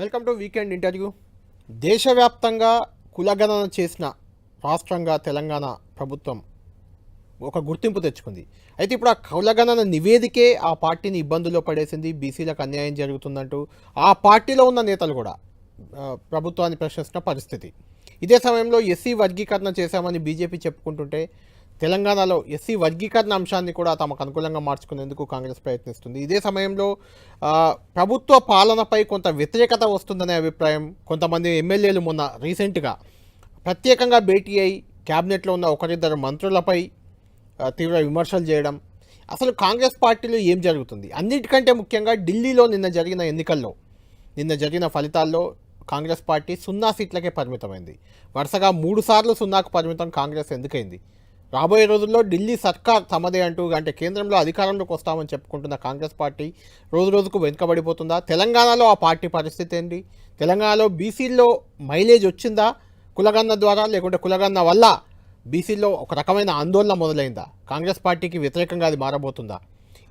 Welcome to weekend interview. దేశవ్యాప్తంగా కులగణన చేసిన రాష్ట్రంగా తెలంగాణ ప్రభుత్వం ఒక గుర్తింపు తెచ్చుకుంది. అయితే ఇప్పుడు ఆ కులగణన నివేదికే ఆ పార్టీని ఇబ్బందుల్లో పడేసింది. బీసీలకు అన్యాయం జరుగుతుందంటూ ఆ పార్టీలో ఉన్న నేతలు కూడా ప్రభుత్వాన్ని ప్రశ్నిస్తున్న పరిస్థితి. ఇదే సమయంలో ఎస్సీ వర్గీకరణ చేశామని బీజేపీ చెప్పుకుంటుంటే తెలంగాణలో ఎస్సీ వర్గీకరణ అంశాన్ని కూడా తమకు అనుకూలంగా మార్చుకునేందుకు కాంగ్రెస్ ప్రయత్నిస్తుంది. ఇదే సమయంలో ప్రభుత్వ పాలనపై కొంత వ్యతిరేకత వస్తుందనే అభిప్రాయం కొంతమంది ఎమ్మెల్యేలు మొన్న రీసెంట్గా ప్రత్యేకంగా భేటీ అయి క్యాబినెట్లో ఉన్న ఒకరిద్దరు మంత్రులపై తీవ్ర విమర్శలు చేయడం. అసలు కాంగ్రెస్ పార్టీలో ఏం జరుగుతుంది? అన్నిటికంటే ముఖ్యంగా ఢిల్లీలో నిన్న జరిగిన ఫలితాల్లో కాంగ్రెస్ పార్టీ 0 సీట్లకే పరిమితమైంది. వరుసగా 3 సార్లు 0కు పరిమితం కాంగ్రెస్ ఎందుకైంది? రాబోయే రోజుల్లో ఢిల్లీ సర్కార్ తమదే అంటూ అంటే కేంద్రంలో అధికారంలోకి వస్తామని చెప్పుకుంటున్న కాంగ్రెస్ పార్టీ రోజు రోజుకు వెనుకబడిపోతుందా? తెలంగాణలో ఆ పార్టీ పరిస్థితి ఏంటి? తెలంగాణలో బీసీల్లో మైలేజ్ వచ్చిందా కులగన్న ద్వారా, లేకుంటే కులగన్న వల్ల బీసీల్లో ఒక రకమైన ఆందోళన మొదలైందా? కాంగ్రెస్ పార్టీకి వ్యతిరేకంగా అది మారబోతుందా?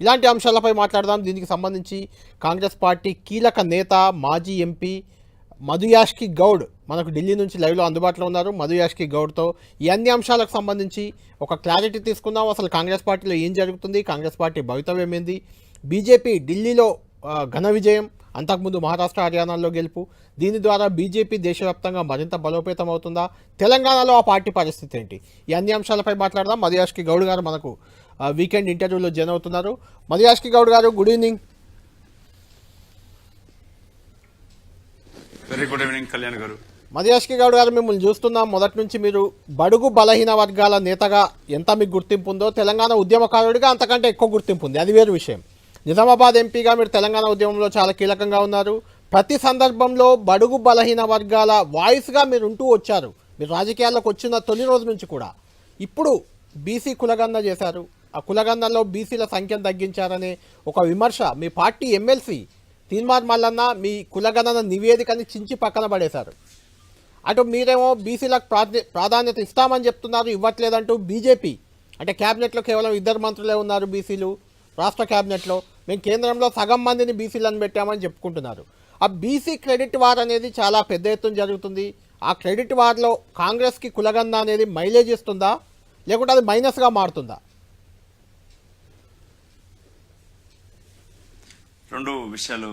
ఇలాంటి అంశాలపై మాట్లాడదాం. దీనికి సంబంధించి కాంగ్రెస్ పార్టీ కీలక నేత మాజీ ఎంపీ మధు యాష్కి గౌడ్ మనకు ఢిల్లీ నుంచి లైవ్లో అందుబాటులో ఉన్నారు. మధు యాష్కి గౌడ్తో ఈ అన్ని అంశాలకు సంబంధించి ఒక క్లారిటీ తీసుకుందాం. అసలు కాంగ్రెస్ పార్టీలో ఏం జరుగుతుంది, కాంగ్రెస్ పార్టీ భవితవ్యం ఏంది, బీజేపీ ఢిల్లీలో ఘన విజయం, అంతకుముందు మహారాష్ట్ర హర్యానాలో గెలుపు, దీని ద్వారా బీజేపీ దేశవ్యాప్తంగా మరింత బలోపేతం అవుతుందా, తెలంగాణలో ఆ పార్టీ పరిస్థితి ఏంటి, ఈ అన్ని అంశాలపై మాట్లాడదాం. మధు యాష్కి గౌడ్ గారు మనకు వీకెండ్ ఇంటర్వ్యూలో జాయిన్ అవుతున్నారు. మధు యాష్కి గౌడ్ గారు, good evening. Very good evening Kalyan గారు. మధు యాష్కి గౌడ్ గారు, మిమ్మల్ని చూస్తున్నాం. మొదటి నుంచి మీరు బడుగు బలహీన వర్గాల నేతగా ఎంత మీకు గుర్తింపు ఉందో, తెలంగాణ ఉద్యమకారుడిగా అంతకంటే ఎక్కువ గుర్తింపు ఉంది, అది వేరు విషయం. నిజామాబాద్ ఎంపీగా మీరు తెలంగాణ ఉద్యమంలో చాలా కీలకంగా ఉన్నారు. ప్రతి సందర్భంలో బడుగు బలహీన వర్గాల వాయిస్గా మీరు ఉంటూ వచ్చారు. మీరు రాజకీయాల్లోకి వచ్చిన తొలి రోజు నుంచి కూడా. ఇప్పుడు బీసీ కులగన్న చేశారు. ఆ కులగన్నలో బీసీల సంఖ్యను తగ్గించారనే ఒక విమర్శ మీ పార్టీ ఎమ్మెల్సీ తీన్మార్ మల్లన్న మీ కులగణన నివేదికని చించి పక్కన పడేశారు. అటు మీరేమో బీసీలకు ప్రాధాన్యత ఇస్తామని చెప్తున్నారు, ఇవ్వట్లేదంటూ బీజేపీ అంటే క్యాబినెట్లో కేవలం 2 మంత్రులే ఉన్నారు బీసీలు రాష్ట్ర క్యాబినెట్లో, మేము కేంద్రంలో సగం మందిని బీసీలను పెట్టామని చెప్పుకుంటున్నారు. ఆ బీసీ క్రెడిట్ వార్ అనేది చాలా పెద్ద ఎత్తున జరుగుతుంది. ఆ క్రెడిట్ వార్లో కాంగ్రెస్కి కులగన్న అనేది మైలేజ్ ఇస్తుందా, లేకుంటే అది మైనస్గా మారుతుందా? రెండు విషయాలు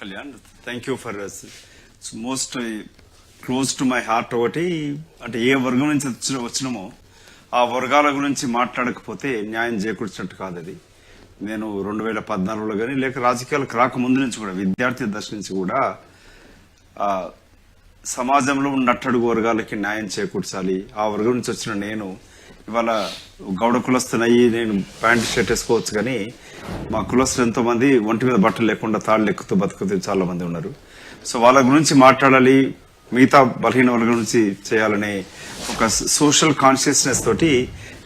Kalyan. Thank you for most close to my heart. ఒకటి అంటే ఏ వర్గం నుంచి వచ్చినామో ఆ వర్గాల గురించి మాట్లాడకపోతే న్యాయం చేకూర్చినట్టు కాదు. అది నేను 2014లో కానీ లేక రాజకీయాలకు రాకముందు నుంచి కూడా విద్యార్థి దశ నుంచి కూడా సమాజంలో ఉన్న అట్టడుగు వర్గాలకి న్యాయం చేకూర్చాలి. ఆ వర్గం నుంచి వచ్చిన నేను ఇవాళ గౌడ కులస్తునయ్యి నేను ప్యాంట్ షర్ట్ వేసుకోవచ్చు, కానీ మా కులస్తులు ఎంతో మంది ఒంటి మీద బట్టలు లేకుండా తాళ్ళు ఎక్కుతూ బతుకుతూ చాలా మంది ఉన్నారు. సో వాళ్ళ గురించి మాట్లాడాలి, మిగతా బలహీన వర్గం నుంచి చేయాలనే ఒక సోషల్ కాన్షియస్నెస్ తోటి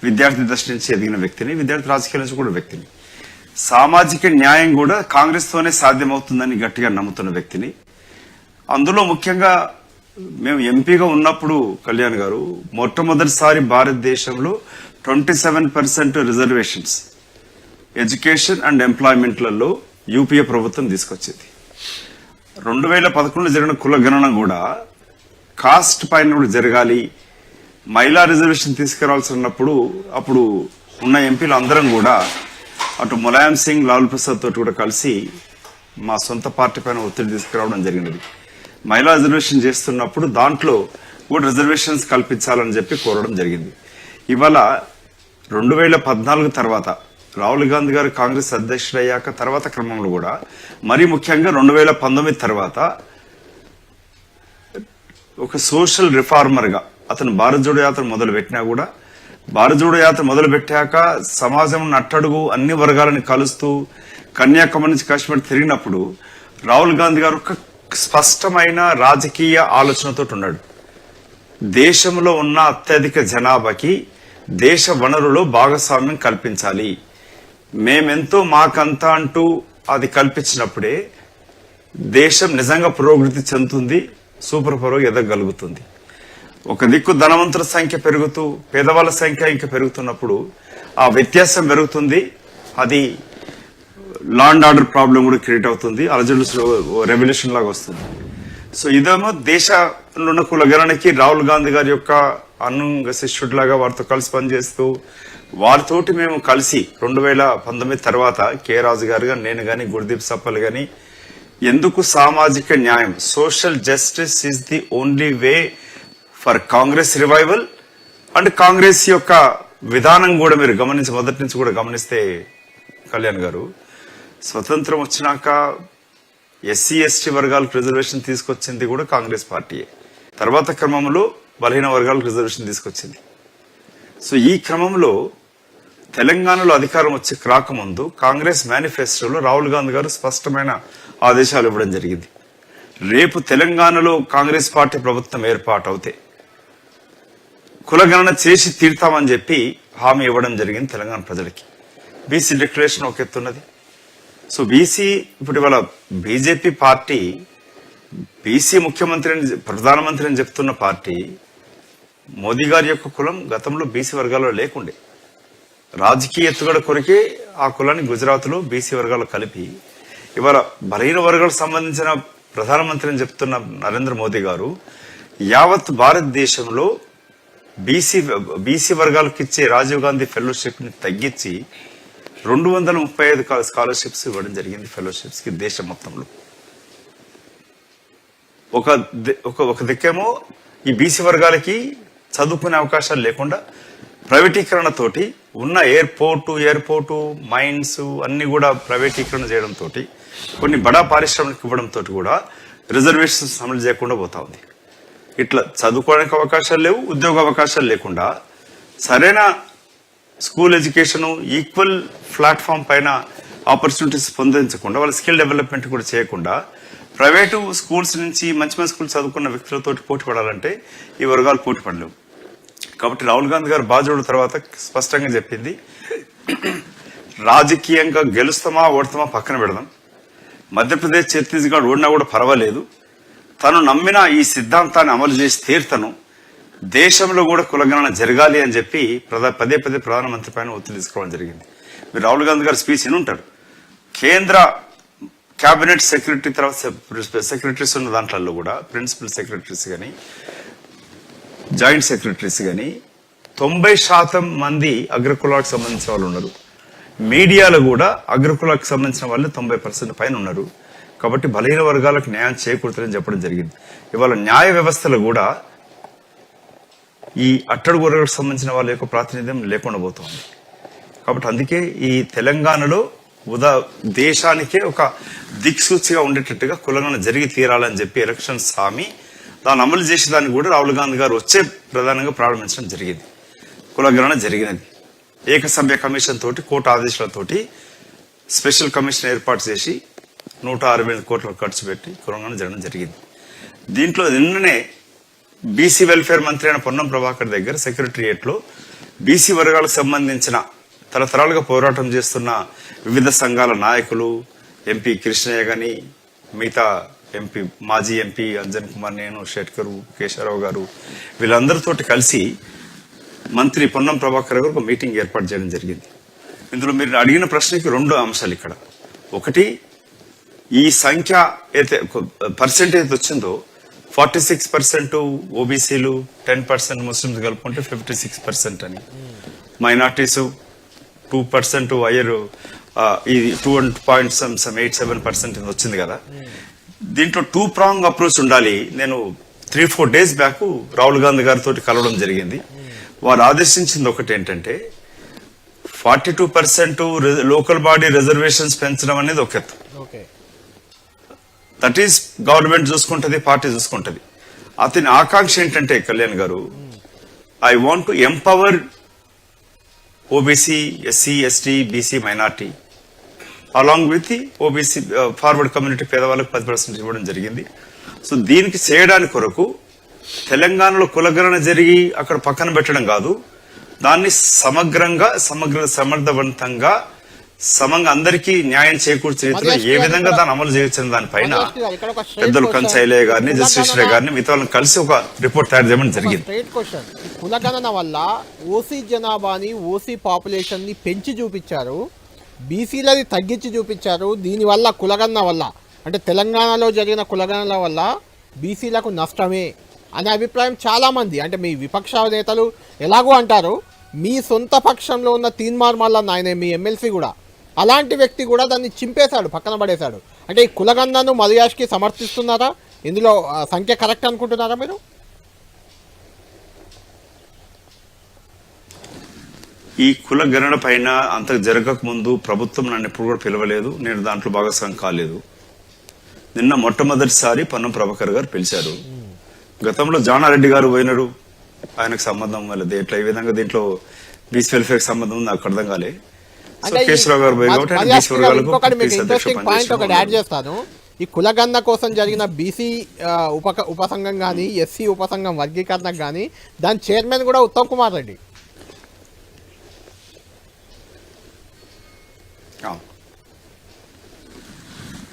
విద్యార్థి దశ నుంచి ఎదిగిన వ్యక్తిని, విద్యార్థి రాజకీయాల నుంచి కూడా వ్యక్తిని. సామాజిక న్యాయం కూడా కాంగ్రెస్ తోనే సాధ్యమవుతుందని గట్టిగా నమ్ముతున్న వ్యక్తిని. అందులో ముఖ్యంగా మేము ఎంపీగా ఉన్నప్పుడు కళ్యాణ్ గారు మొట్టమొదటిసారి భారతదేశంలో 27% రిజర్వేషన్స్ ఎడ్యుకేషన్ అండ్ ఎంప్లాయ్మెంట్లలో యూపీఏ ప్రభుత్వం తీసుకొచ్చింది. 2011లో జరిగిన కుల గణన కూడా కాస్ట్ పైన కూడా జరగాలి, మహిళా రిజర్వేషన్ తీసుకురావాల్సినప్పుడు అప్పుడు ఉన్న ఎంపీలు అందరం కూడా అటు ములాయం సింగ్, లాలూ ప్రసాద్ తోటి కూడా కలిసి మా సొంత పార్టీ పైన ఒత్తిడి తీసుకురావడం జరిగినది. మహిళా రిజర్వేషన్ చేస్తున్నప్పుడు దాంట్లో కూడా రిజర్వేషన్స్ కల్పించాలని చెప్పి కోరడం జరిగింది. ఇవాళ 2014 తర్వాత రాహుల్ గాంధీ గారు కాంగ్రెస్ అధ్యక్షుడయ్యాక తర్వాత క్రమంలో కూడా మరీ ముఖ్యంగా 2019 తర్వాత ఒక సోషల్ రిఫార్మర్ గా అతను భారత్ జోడో యాత్ర మొదలు పెట్టినా కూడా భారత్ జోడో యాత్ర మొదలు పెట్టాక సమాజం అట్టడుగు అన్ని వర్గాలను కలుస్తూ కన్యాకుమారి నుంచి కాశ్మీర్ తిరిగినప్పుడు రాహుల్ గాంధీ గారు ఒక స్పష్టమైన రాజకీయ ఆలోచనతో ఉన్నాడు. దేశంలో ఉన్న అత్యధిక జనాభాకి దేశ వనరులో భాగస్వామ్యం కల్పించాలి, మేమెంతో మాకంతా అంటూ అది కల్పించినప్పుడే దేశం నిజంగా పురోగతి చెందుతుంది, సూపర్ పవర్ ఎదగలుగుతుంది. ఒక దిక్కు ధనవంతుల సంఖ్య పెరుగుతూ పేదవాళ్ళ సంఖ్య ఇంకా పెరుగుతున్నప్పుడు ఆ వ్యత్యాసం పెరుగుతుంది. అది లా అండ్ ఆర్డర్ ప్రాబ్లం కూడా క్రియేట్ అవుతుంది, అలజడులు రెవల్యూషన్ లాగా వస్తుంది. సో ఇదేమో దేశంలో ఉన్న కులగణనకి రాహుల్ గాంధీ గారి యొక్క అనుంగ శిష్యుడిలాగా వారితో కలిసి పనిచేస్తూ వారితోటి మేము కలిసి 2019 తర్వాత కె రాజు గారు కానీ నేను కానీ గుర్దీప్ సప్పల్ కానీ ఎందుకు సామాజిక న్యాయం social justice is the only way for Congress revival and Congress యొక్క విధానం కూడా మీరు మొదటి నుంచి కూడా గమనిస్తే కళ్యాణ్ గారు స్వతంత్రం వచ్చినాక ఎస్సీ ఎస్టీ వర్గాలకు రిజర్వేషన్ తీసుకొచ్చింది కూడా కాంగ్రెస్ పార్టీయే. తర్వాత క్రమంలో బలహీన వర్గాలకు రిజర్వేషన్ తీసుకొచ్చింది. సో ఈ క్రమంలో తెలంగాణలో అధికారం వచ్చి రాకముందు కాంగ్రెస్ మేనిఫెస్టోలో రాహుల్ గాంధీ గారు స్పష్టమైన ఆదేశాలు ఇవ్వడం జరిగింది. రేపు తెలంగాణలో కాంగ్రెస్ పార్టీ ప్రభుత్వం ఏర్పాటు అవుతే కులగణన చేసి తీర్తామని చెప్పి హామీ ఇవ్వడం జరిగింది తెలంగాణ ప్రజలకి. బీసీ డిక్లరేషన్ ఒక ఎత్తున్నది. సో బీసీ ఇప్పుడు ఇవాళ బీజేపీ పార్టీ బీసీ ముఖ్యమంత్రి ప్రధానమంత్రి అని చెప్తున్న పార్టీ మోదీ గారి యొక్క కులం గతంలో బీసీ వర్గాల్లో లేకుండే. రాజకీయ ఎత్తుగడ కొరికే ఆ కులాన్ని గుజరాత్లో బీసీ వర్గాలు కలిపి ఇవాళ బలహీన వర్గాలకు సంబంధించిన ప్రధానమంత్రి అని చెప్తున్న నరేంద్ర మోదీ గారు యావత్ భారతదేశంలో బీసీ వర్గాలకు ఇచ్చే రాజీవ్ గాంధీ ఫెలోషిప్ ని తగ్గించి 235 స్కాలర్షిప్స్ ఇవ్వడం జరిగింది ఫెలోషిప్స్ కి దేశం మొత్తంలో. ఒక దిక్కేమో ఈ బీసీ వర్గాలకి చదువుకునే అవకాశాలు లేకుండా ప్రైవేటీకరణతోటి ఉన్న ఎయిర్పోర్టు మైన్స్ అన్ని కూడా ప్రైవేటీకరణ చేయడంతో కొన్ని బడా పారిశ్రామిక ఇవ్వడంతో కూడా రిజర్వేషన్స్ అమలు చేయకుండా పోతా ఉంది. ఇట్లా చదువుకోవడానికి అవకాశాలు లేవు, ఉద్యోగ అవకాశాలు లేకుండా సరైన స్కూల్ ఎడ్యుకేషన్ ఈక్వల్ ప్లాట్ఫామ్ పైన ఆపర్చునిటీస్ పొందించకుండా వాళ్ళ స్కిల్ డెవలప్మెంట్ కూడా చేయకుండా ప్రైవేటు స్కూల్స్ నుంచి మంచి స్కూల్ చదువుకున్న వ్యక్తులతో పోటీ పడాలంటే ఈ వర్గాలు పోటీ పడలేవు. కాబట్టి రాహుల్ గాంధీ గారు బాధ్యుడు తర్వాత స్పష్టంగా చెప్పింది, రాజకీయంగా గెలుస్తామా ఓడతామా పక్కన పెడదాం, మధ్యప్రదేశ్ ఛత్తీస్గఢ్ ఓడినా కూడా పర్వాలేదు, తను నమ్మిన ఈ సిద్ధాంతాన్ని అమలు చేసి తీర్తను, దేశంలో కూడా కులగణన జరగాలి అని చెప్పి పదే ప్రధానమంత్రి పైన ఒత్తిడి తీసుకోవడం జరిగింది. మీరు రాహుల్ గాంధీ గారు స్పీచ్ విని ఉంటారు. కేంద్ర కేబినెట్ సెక్రటరీ తర్వాత సెక్రటరీస్ ఉన్న దాంట్లో కూడా ప్రిన్సిపల్ సెక్రటరీస్ కానీ జాయింట్ సెక్రటరీస్ కానీ 90% మంది అగ్రకులాలకు సంబంధించిన వాళ్ళు ఉన్నారు. మీడియాలో కూడా అగ్రకులాలకు సంబంధించిన వాళ్ళు 90% పైన ఉన్నారు. కాబట్టి బలహీన వర్గాలకు న్యాయం చేకూరుతుందని చెప్పడం జరిగింది. ఇవాళ న్యాయ వ్యవస్థలో కూడా ఈ అట్టడుగు వర్గాలకు సంబంధించిన వాళ్ళ యొక్క ప్రాతినిధ్యం లేకుండా పోతుంది. కాబట్టి అందుకే ఈ తెలంగాణలో దేశానికే ఒక దిక్సూచిగా ఉండేటట్టుగా కులగణన జరిగి తీరాలని చెప్పి ఎలక్షన్స్ హామీ దాన్ని అమలు చేసేదాన్ని కూడా రాహుల్ గాంధీ గారు వచ్చే ప్రధానంగా ప్రారంభించడం జరిగింది. కులగణన జరిగినది ఏకసభ్య కమిషన్ తోటి కోర్టు ఆదేశాలతోటి స్పెషల్ కమిషన్ ఏర్పాటు చేసి 165 కోట్ల ఖర్చు పెట్టి కులగణన జరగడం జరిగింది. దీంట్లో నిన్ననే బీసీ వెల్ఫేర్ మంత్రి అయిన పొన్నం ప్రభాకర్ దగ్గర సెక్రటరియేట్ లో బీసీ వర్గాలకు సంబంధించిన తరతరాలుగా పోరాటం చేస్తున్న వివిధ సంఘాల నాయకులు, ఎంపీ కృష్ణయ్య గాని, మిగతా ఎంపీ మాజీ ఎంపీ అంజన్ కుమార్, నేను, షెట్కర్, కేశవరావు గారు వీళ్ళందరితోటి కలిసి మంత్రి పొన్నం ప్రభాకర్ గారు ఒక మీటింగ్ ఏర్పాటు చేయడం జరిగింది. ఇందులో మీరు అడిగిన ప్రశ్నకి 2 అంశాలు ఇక్కడ. ఒకటి, ఈ సంఖ్య అయితే పర్సెంటేజ్ వచ్చిందో 46% ఓబీసీలు, 10% ముస్లింస్ కలుపుకుంటే 56% అని, మైనార్టీస్ 2% హయ్యర్ ఇది 2.87% వచ్చింది కదా. దీంట్లో 2-prong అప్రోచ్ ఉండాలి. నేను 3-4 డేస్ బ్యాక్ రాహుల్ గాంధీ గారితో కలవడం జరిగింది. వారు ఆదేశించింది ఒకటి ఏంటంటే 42% లోకల్ బాడీ రిజర్వేషన్స్ పెంచడం అనేది ఒక ఎత్తు. దట్ ఈస్ గవర్నమెంట్ చూసుకుంటది, పార్టీ చూసుకుంటది. అతని ఆకాంక్ష ఏంటంటే కళ్యాణ్ గారు, I want to empower OBC, SC, ST, BC, minority along with OBC forward community పేదవాళ్ళకు 10% ఇవ్వడం జరిగింది. సో దీనికి చేయడానికి కొరకు తెలంగాణలో కులగణన జరిగి అక్కడ పక్కన పెట్టడం కాదు, దాన్ని సమర్థవంతంగా అందరికీ న్యాయం చేకూర్చే రీతిలో ఏ విధంగా దాన్ని అమలు చేయొచ్చిన దానిపైన పెద్దలు కంచైలయ్య గారిని, జస్టిస్ గారిని మిగతా వాళ్ళని కలిసి ఒక రిపోర్ట్ తయారు చేయడం జరిగింది. కులగణన వల్ల ఓసీ జనాభాని, ఓసీ పాపులేషన్ ని పెంచి చూపించారు, బీసీలది తగ్గించి చూపించారు. దీనివల్ల కులగణన వల్ల అంటే తెలంగాణలో జరిగిన కులగణన వల్ల బీసీలకు నష్టమే అనే అభిప్రాయం చాలామంది, అంటే మీ విపక్ష నేతలు ఎలాగో అంటారు, మీ సొంత పక్షంలో ఉన్న తీన్మార్ మల్లన్న, ఆయన మీ ఎమ్మెల్సీ కూడా, అలాంటి వ్యక్తి కూడా దాన్ని చింపేశాడు, పక్కన పడేశాడు. అంటే ఈ కులగన్నను మధుయాష్కి సమర్థిస్తున్నారా? ఇందులో సంఖ్య కరెక్ట్ అనుకుంటున్నారా మీరు? ఈ కుల గణన పైన అంత జరగక ముందు ప్రభుత్వం నన్ను ఎప్పుడు కూడా పిలవలేదు, నేను దాంట్లో భాగస్వామి కాలేదు. నిన్న మొట్టమొదటిసారి పొన్నం ప్రభాకర్ గారు పిలిచారు. గతంలో జానారెడ్డి గారు పోయినారు, ఆయనకు సంబంధం లేదు. ఎట్లా ఈ విధంగా దీంట్లో బీసీ వెల్ఫేర్ సంబంధం ఉంది నాకు అర్థం కాలే. కేశవరావు గారు పోయి కాబట్టి ఆయన బీసీ వర్గాలకు ఇంట్రెస్టింగ్ పాయింట్ ఒకటి యాడ్ చేస్తాను. ఈ కులగన్న కోసం జరిగిన బీసీ ఉపసంఘం కానీ, ఎస్సీ ఉపసంఘం వర్గీకరణకు కానీ దాని చైర్మన్ కూడా ఉత్తమ్ కుమార్ రెడ్డి.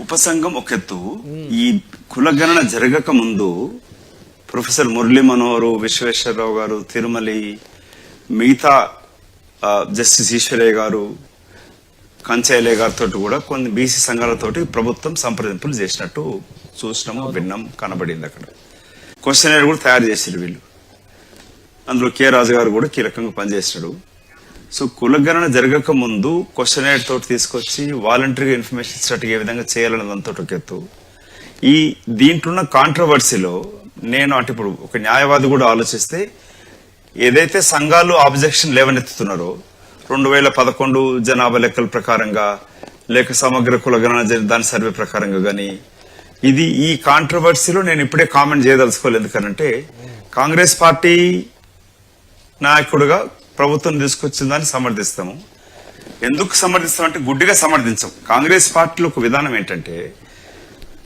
ఉపసంఘం ఒక ఎత్తు. ఈ కులగణన జరగక ముందు ప్రొఫెసర్ మురళీ మనోహర్, విశ్వేశ్వరరావు గారు, తిరుమలి, మిగతా జస్టిస్ ఈశ్వరయ్య గారు, కంచయ్య గారితో కూడా కొన్ని బీసీ సంఘాలతోటి ప్రభుత్వం సంప్రదింపులు చేసినట్టు చూసినాము, విన్నాం, కనబడింది. అక్కడ క్వశ్చనర్ కూడా తయారు చేశారు వీళ్ళు. అందులో కె రాజు గారు కూడా కీలకంగా పనిచేసినాడు. సో కులగణన జరగక ముందు క్వశ్చనర్ తోటి తీసుకొచ్చి వాలంటరీగా ఇన్ఫర్మేషన్ ఇచ్చినట్టు ఏ విధంగా చేయాలన్నదంతా ఒక ఎత్తు. ఈ దీంట్లో ఉన్న కాంట్రవర్సీలో నేను అంటే ఇప్పుడు ఒక న్యాయవాది కూడా ఆలోచిస్తే, ఏదైతే సంఘాలు ఆబ్జెక్షన్ లేవనెత్తుతున్నారో 2011 జనాభా లెక్కల ప్రకారంగా లేక సమగ్ర కులగణన దాని సర్వే ప్రకారంగా గాని, ఇది ఈ కాంట్రవర్సీలో నేను ఇప్పుడే కామెంట్ చేయదలుచుకోలేదు. ఎందుకనంటే కాంగ్రెస్ పార్టీ నాయకుడుగా ప్రభుత్వం తీసుకొచ్చిందని సమర్థిస్తాము. ఎందుకు సమర్థిస్తామంటే గుడ్డిగా సమర్థించం. కాంగ్రెస్ పార్టీలో ఒక విధానం ఏంటంటే,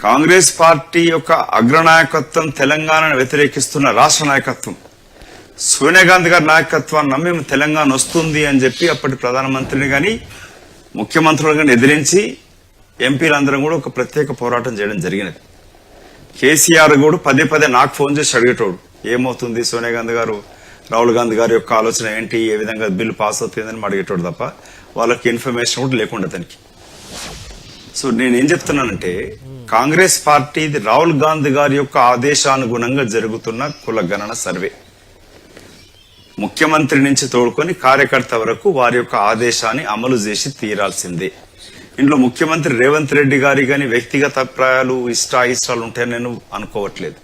కాంగ్రెస్ పార్టీ యొక్క అగ్రనాయకత్వం తెలంగాణను వ్యతిరేకిస్తున్న రాష్ట్ర నాయకత్వం, సోనియా గాంధీ గారి నాయకత్వాన్ని నమ్మి తెలంగాణ వస్తుంది అని చెప్పి అప్పటి ప్రధానమంత్రిని గాని ముఖ్యమంత్రులు గాని ఎదిరించి ఎంపీలందరం కూడా ఒక ప్రత్యేక పోరాటం చేయడం జరిగినది. కేసీఆర్ కూడా పదే పదే నాకు ఫోన్ చేసి అడిగేటోడు, ఏమవుతుంది సోనియా గాంధీ గారు, రాహుల్ గాంధీ గారి యొక్క ఆలోచన ఏంటి, ఏ విధంగా బిల్లు పాస్ అవుతుందని అడిగేటోడు తప్ప వాళ్ళకి ఇన్ఫర్మేషన్ కూడా లేకుండా అతనికి. సో నేనేం చెప్తున్నానంటే, కాంగ్రెస్ పార్టీది రాహుల్ గాంధీ గారి యొక్క ఆదేశానుగుణంగా జరుగుతున్న కుల గణన సర్వే, ముఖ్యమంత్రి నుంచి తోడుకొని కార్యకర్త వరకు వారి యొక్క ఆదేశాన్ని అమలు చేసి తీరాల్సిందే. ఇంట్లో ముఖ్యమంత్రి రేవంత్ రెడ్డి గారి గాని వ్యక్తిగత అభిప్రాయాలు ఇష్టాలు ఉంటాయని నేను అనుకోవట్లేదు.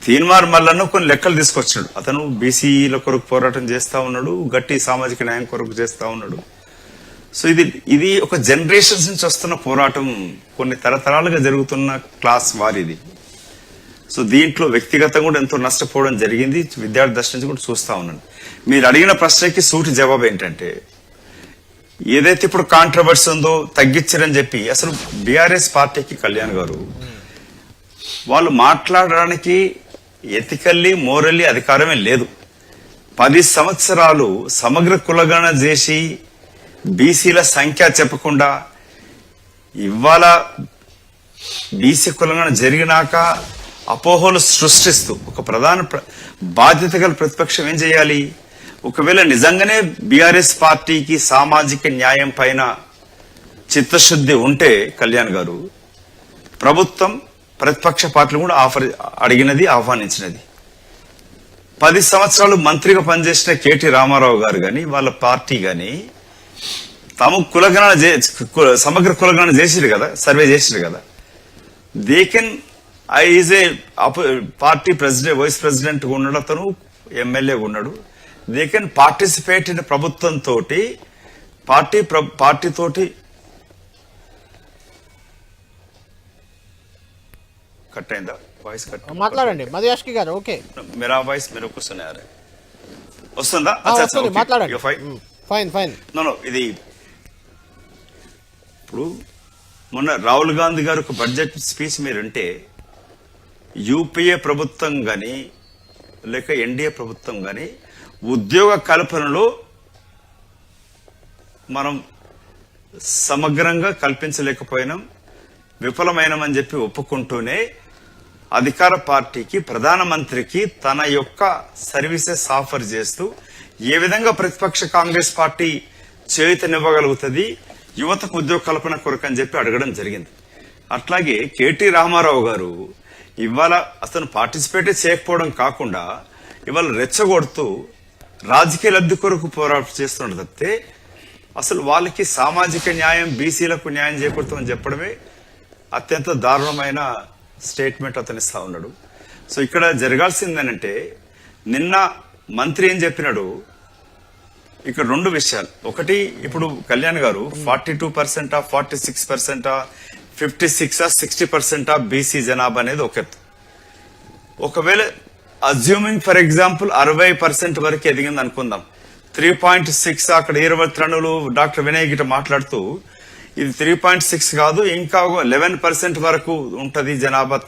తీన్మార్ మల్లన్న కొన్ని లెక్కలు తీసుకొచ్చాడు. అతను బీసీల కొరకు పోరాటం చేస్తా ఉన్నాడు, గట్టి సామాజిక న్యాయం కొరకు చేస్తా ఉన్నాడు. సో ఇది ఒక జనరేషన్స్ నుంచి వస్తున్న పోరాటం, కొన్ని తరతరాలుగా జరుగుతున్న క్లాస్ వారిది. సో దీంట్లో వ్యక్తిగతంగా కూడా ఎంతో నష్టపోవడం జరిగింది. విద్యార్థి దశ నుంచి కూడా చూస్తా ఉన్నాను. మీరు అడిగిన ప్రశ్నకి సూటి జవాబు ఏంటంటే, ఏదైతే ఇప్పుడు కాంట్రవర్సీ ఉందో తగ్గించారని చెప్పి, అసలు బీఆర్ఎస్ పార్టీకి కళ్యాణ్ గారు వాళ్ళు మాట్లాడడానికి ఎథికల్లీ మోరల్లీ అధికారమే లేదు. 10 సంవత్సరాలు సమగ్ర కులగణన చేసి బీసీల సంఖ్య చెప్పకుండా, ఇవాళ బీసీ కులగణన జరిగినాక అపోహలు సృష్టిస్తూ ఒక ప్రధాన బాధ్యత గల ప్రతిపక్షం ఏం చేయాలి? ఒకవేళ నిజంగానే బీఆర్ఎస్ పార్టీకి సామాజిక న్యాయం పైన చిత్తశుద్ధి ఉంటే కళ్యాణ్ గారు, ప్రభుత్వం ప్రతిపక్ష పార్టీలు కూడా అడిగినది, ఆహ్వానించినది. 10 సంవత్సరాలు మంత్రిగా పనిచేసిన కేటీ రామారావు గారు గాని వాళ్ళ పార్టీ గాని తాము కులగణన సమగ్ర కులగణన చేసిరు కదా, సర్వే చేసిరు కదా. They can is a party president, vice president ఉన్నాడు, అతను ఎమ్మెల్యేగా ఉన్నాడు. దే కెన్ పార్టిసిపేట్ ఇన్ ప్రభుత్వం తోటి, పార్టీ తోటి కట్ అయిందా వాయిస్? కట్ మాట్లాడండి మధుయాష్కి గారు. ఓకే, मेरा వాయిస్ मेरे को सुना रहा है, వస్తుందా? మాట్లాడండి. Fine fine. నో ఇది ఇప్పుడు మొన్న రాహుల్ గాంధీ గారు ఒక బడ్జెట్ స్పీచ్ మీరుంటే, యూపీఏ ప్రభుత్వం గాని లేక ఎన్డీఏ ప్రభుత్వం గాని ఉద్యోగ కల్పనలో మనం సమగ్రంగా కల్పించలేకపోయినాం, విఫలమైనమని చెప్పి ఒప్పుకుంటూనే అధికార పార్టీకి, ప్రధానమంత్రికి తన యొక్క సర్వీసెస్ ఆఫర్ చేస్తూ ఏ విధంగా ప్రతిపక్ష కాంగ్రెస్ పార్టీ చేయూతనివ్వగలుగుతుంది యువతకు ఉద్యోగ కల్పన కొరకు అని చెప్పి అడగడం జరిగింది. అట్లాగే కేటీ రామారావు గారు ఇవాళ అతను పార్టిసిపేటే చేయకపోవడం కాకుండా ఇవాళ రెచ్చగొడుతూ రాజకీయ లబ్ధి కొరకు పోరాటం చేస్తున్నారు తప్పితే అసలు వాళ్ళకి సామాజిక న్యాయం, బీసీలకు న్యాయం చేకూరుతామని చెప్పడమే అత్యంత దారుణమైన స్టేట్మెంట్ అతను ఇస్తా ఉన్నాడు. సో ఇక్కడ జరగాల్సిందేనంటే నిన్న మంత్రి ఏం చెప్పినాడు, ఇక్కడ రెండు విషయాలు. ఒకటి, ఇప్పుడు కళ్యాణ్ గారు 42%, 46%, 56, 60% బీసీ జనాభా అనేది ఒక ఎత్తు. ఒకవేళ అజ్యూమింగ్ ఫర్ ఎగ్జాంపుల్ 60% వరకు ఎదిగింది అనుకుందాం, 3.6 అక్కడ 22 డాక్టర్ వినయ్ గిట మాట్లాడుతూ ఇది 3.6 కాదు ఇంకా 11% వరకు ఉంటది జనాభా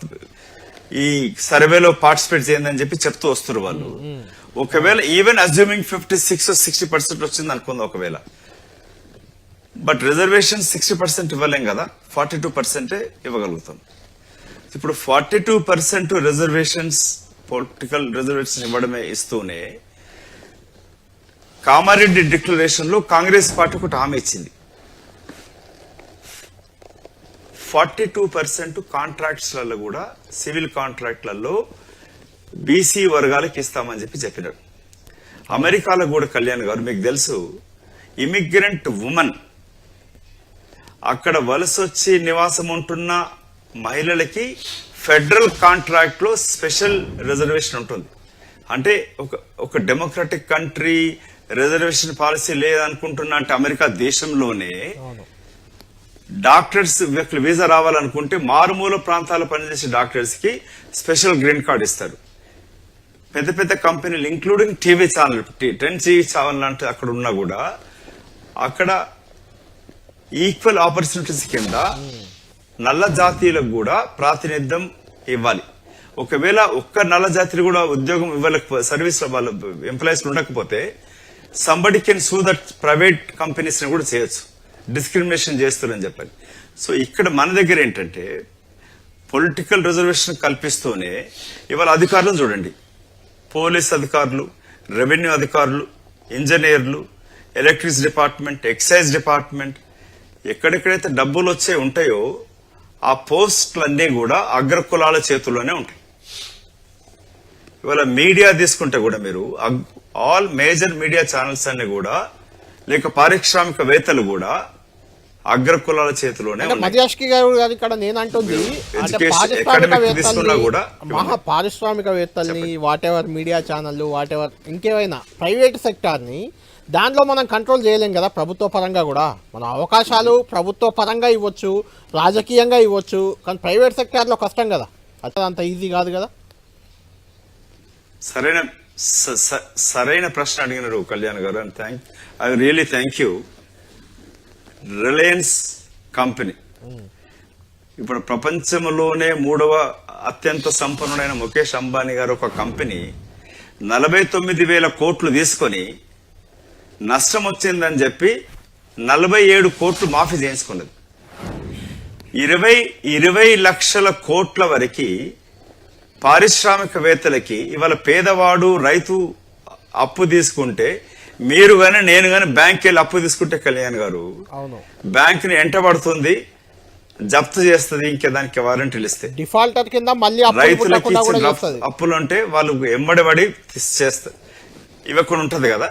ఈ సర్వేలో పార్టిసిపేట్ చేయందని చెప్పి చెప్తూ వస్తారు వాళ్ళు. ఒకవేళ ఈవెన్ అజ్యూమింగ్ 56 or 60% వచ్చింది అనుకుందాం ఒకవేళ, బట్ రిజర్వేషన్ 60% ఇవ్వలేం కదా, 42% ఇవ్వగలుగుతాం. ఇప్పుడు 42% రిజర్వేషన్స్, పొలిటికల్ రిజర్వేషన్ ఇవ్వడమే ఇస్తూనే కామారెడ్డి డిక్లరేషన్ లో కాంగ్రెస్ పార్టీ ఒకటి హామీ ఇచ్చింది, 42% కాంట్రాక్ట్స్లలో కూడా సివిల్ కాంట్రాక్ట్లలో బీసీ వర్గాలకు ఇస్తామని చెప్పినాడు. అమెరికాలో కూడా కళ్యాణ్ గారు మీకు తెలుసు, ఇమిగ్రెంట్ ఉమెన్ అక్కడ వలస వచ్చి నివాసం ఉంటున్న మహిళలకి ఫెడరల్ కాంట్రాక్ట్ లో స్పెషల్ రిజర్వేషన్ ఉంటుంది. అంటే ఒక డెమోక్రటిక్ కంట్రీ రిజర్వేషన్ పాలసీ లేదనుకుంటున్నా అంటే అమెరికా దేశంలోనే డాక్టర్స్ వీసా రావాలనుకుంటే మారుమూల ప్రాంతాల్లో పనిచేసే డాక్టర్స్ కి స్పెషల్ గ్రీన్ కార్డ్ ఇస్తారు. పెద్ద పెద్ద కంపెనీలు including TV channel 10 TV channel లాంటి అక్కడ ఉన్నా కూడా అక్కడ ఈక్వల్ ఆపర్చునిటీస్ కింద నల్ల జాతీయులకు కూడా ప్రాతినిధ్యం ఇవ్వాలి. ఒకవేళ ఒక్క నల్ల జాతీయులు కూడా ఉద్యోగం ఇవ్వలేకపోతే, సర్వీస్ వాళ్ళ ఎంప్లాయీస్ ఉండకపోతే సంబడి కెన్ సూ దట్ ప్రైవేట్ కంపెనీస్ ని కూడా చేయొచ్చు, డిస్క్రిమినేషన్ చేస్తారని చెప్పాలి. సో ఇక్కడ మన దగ్గర ఏంటంటే పొలిటికల్ రిజర్వేషన్ కల్పిస్తూనే ఇవాళ అధికారులను చూడండి, పోలీస్ అధికారులు, రెవెన్యూ అధికారులు, ఇంజనీర్లు, ఎలక్ట్రిసిటీ డిపార్ట్మెంట్, ఎక్సైజ్ డిపార్ట్మెంట్, ఎక్కడెక్కడైతే డబ్బులు వచ్చే ఉంటాయో ఆ పోస్టులన్నీ కూడా అగ్రకులాల చేతుల్లోనే ఉంటాయి. ఇవాళ మీడియా తీసుకుంటే కూడా మీరు ఆల్ మేజర్ మీడియా ఛానల్స్ అన్ని కూడా లేక పారిశ్రామికవేత్తలు కూడా అగ్రకులాల చేతిలోనే మధ్యాష్కి గారు ఇక్కడ నేనంటుంది పారిశ్రామికవేత్తల్ని, whatever media channel, whatever ఇంకేమైనా ప్రైవేట్ సెక్టార్ని దాంట్లో మనం కంట్రోల్ చేయలేం కదా. ప్రభుత్వ పరంగా కూడా మన అవకాశాలు ప్రభుత్వ పరంగా ఇవ్వచ్చు, రాజకీయంగా ఇవ్వచ్చు, కానీ ప్రైవేట్ సెక్టార్లో కష్టం కదా, అట్లా అంత ఈజీ కాదు కదా. సరైన ప్రశ్న అడిగినారు కళ్యాణ్ గారు, and I really thank you. Reliance company ఇప్పుడు ప్రపంచంలోనే 3వ అత్యంత సంపన్నుడైన ముఖేష్ అంబానీ గారు ఒక కంపెనీ 49,000 కోట్లు తీసుకొని నష్టం వచ్చిందని చెప్పి 47 కోట్లు మాఫీ చేయించుకున్నది. 20 లక్షల కోట్ల వరకు పారిశ్రామికవేత్తలకి ఇవాళ పేదవాడు రైతు అప్పు తీసుకుంటే, మీరు గాని నేను గాని బ్యాంక్ వెళ్ళి అప్పు తీసుకుంటే కళ్యాణ్ గారు బ్యాంక్ ని ఎంటబడుతుంది, జప్తు చేస్తుంది, ఇంకా దానికి వారంటీలు ఇస్తే డిఫాల్టర్ కింద మళ్ళీ రైతులకి అప్పులు ఉంటే వాళ్ళు ఎమ్మడిబడి చేస్తారు, ఇవ్వకుండా ఉంటది కదా.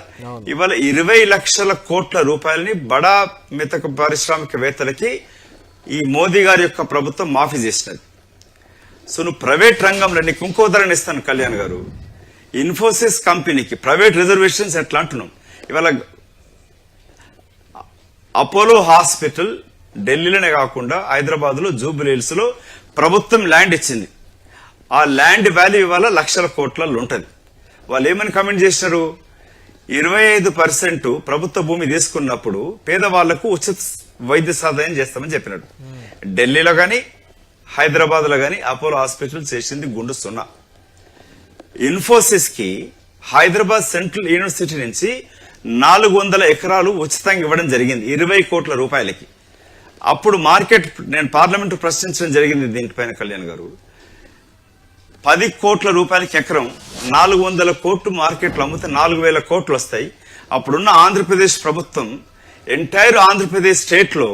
ఇవాళ 20 లక్షల కోట్ల రూపాయలని బడా మితక పారిశ్రామికవేత్తలకి ఈ మోదీ గారి యొక్క ప్రభుత్వం మాఫీ చేసినది. సో నువ్వు ప్రైవేట్ రంగంలో నీకు ఇంకో ఉదాహరణ ఇస్తాను కళ్యాణ్ గారు, ఇన్ఫోసిస్ కంపెనీకి ప్రైవేట్ రిజర్వేషన్స్ ఎట్లా అంటున్నాం. ఇవాళ అపోలో హాస్పిటల్ ఢిల్లీలోనే కాకుండా హైదరాబాద్ లో జూబ్లీ హిల్స్ లో ప్రభుత్వం ల్యాండ్ ఇచ్చింది. ఆ ల్యాండ్ వాల్యూ ఇవాళ లక్షల కోట్లలో ఉంటది. వాళ్ళు ఏమని కమెంట్ చేసినారు, 25% ప్రభుత్వ భూమి తీసుకున్నప్పుడు పేదవాళ్లకు ఉచిత వైద్య సహాయం చేస్తామని చెప్పినాడు. ఢిల్లీలో గాని హైదరాబాద్ లో గాని అపోలో హాస్పిటల్ చేసింది గుండు సున్నా. ఇన్ఫోసిస్ కి హైదరాబాద్ సెంట్రల్ యూనివర్సిటీ నుంచి 400 ఎకరాలు ఉచితంగా ఇవ్వడం జరిగింది 20 కోట్ల రూపాయలకి. అప్పుడు మార్కెట్, నేను పార్లమెంట్ ప్రశ్నించడం జరిగింది దీనిపైన కళ్యాణ్ గారు, 10 కోట్ల రూపాయలకి ఎకరం, 400 కోట్లు మార్కెట్లో అమ్మితే 4,000 కోట్లు వస్తాయి. అప్పుడున్న ఆంధ్రప్రదేశ్ ప్రభుత్వం ఎంటైర్ ఆంధ్రప్రదేశ్ స్టేట్ లో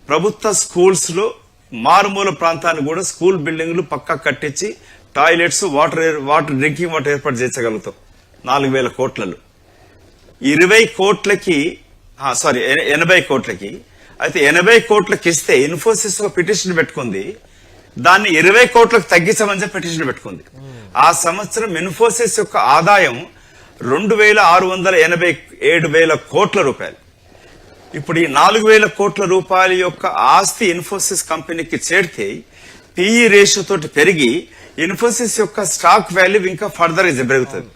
ప్రభుత్వ స్కూల్స్ లో మారుమూల ప్రాంతాన్ని కూడా స్కూల్ బిల్డింగ్లు పక్కా కట్టించి టాయిలెట్స్ వాటర్ డ్రింకింగ్ వాటర్ ఏర్పాటు చేర్చగలుగుతాం 4,000 కోట్లలో. 20 కోట్లకి 80 కోట్లకి అయితే 80 కోట్లకి ఇస్తే ఇన్ఫోసిస్ ఒక పిటిషన్ పెట్టుకుంది, దాన్ని 20 కోట్లకు తగ్గించమని చెప్పి పిటిషన్ పెట్టుకుంది. ఆ సంవత్సరం ఇన్ఫోసిస్ యొక్క ఆదాయం 2,687 కోట్ల రూపాయలు. ఇప్పుడు ఈ 4,000 కోట్ల రూపాయల యొక్క ఆస్తి ఇన్ఫోసిస్ కంపెనీకి చేరితే పిఈ రేషియో తోటి పెరిగి ఇన్ఫోసిస్ యొక్క స్టాక్ వాల్యూ ఇంకా ఫర్దర్ పెరుగుతుంది.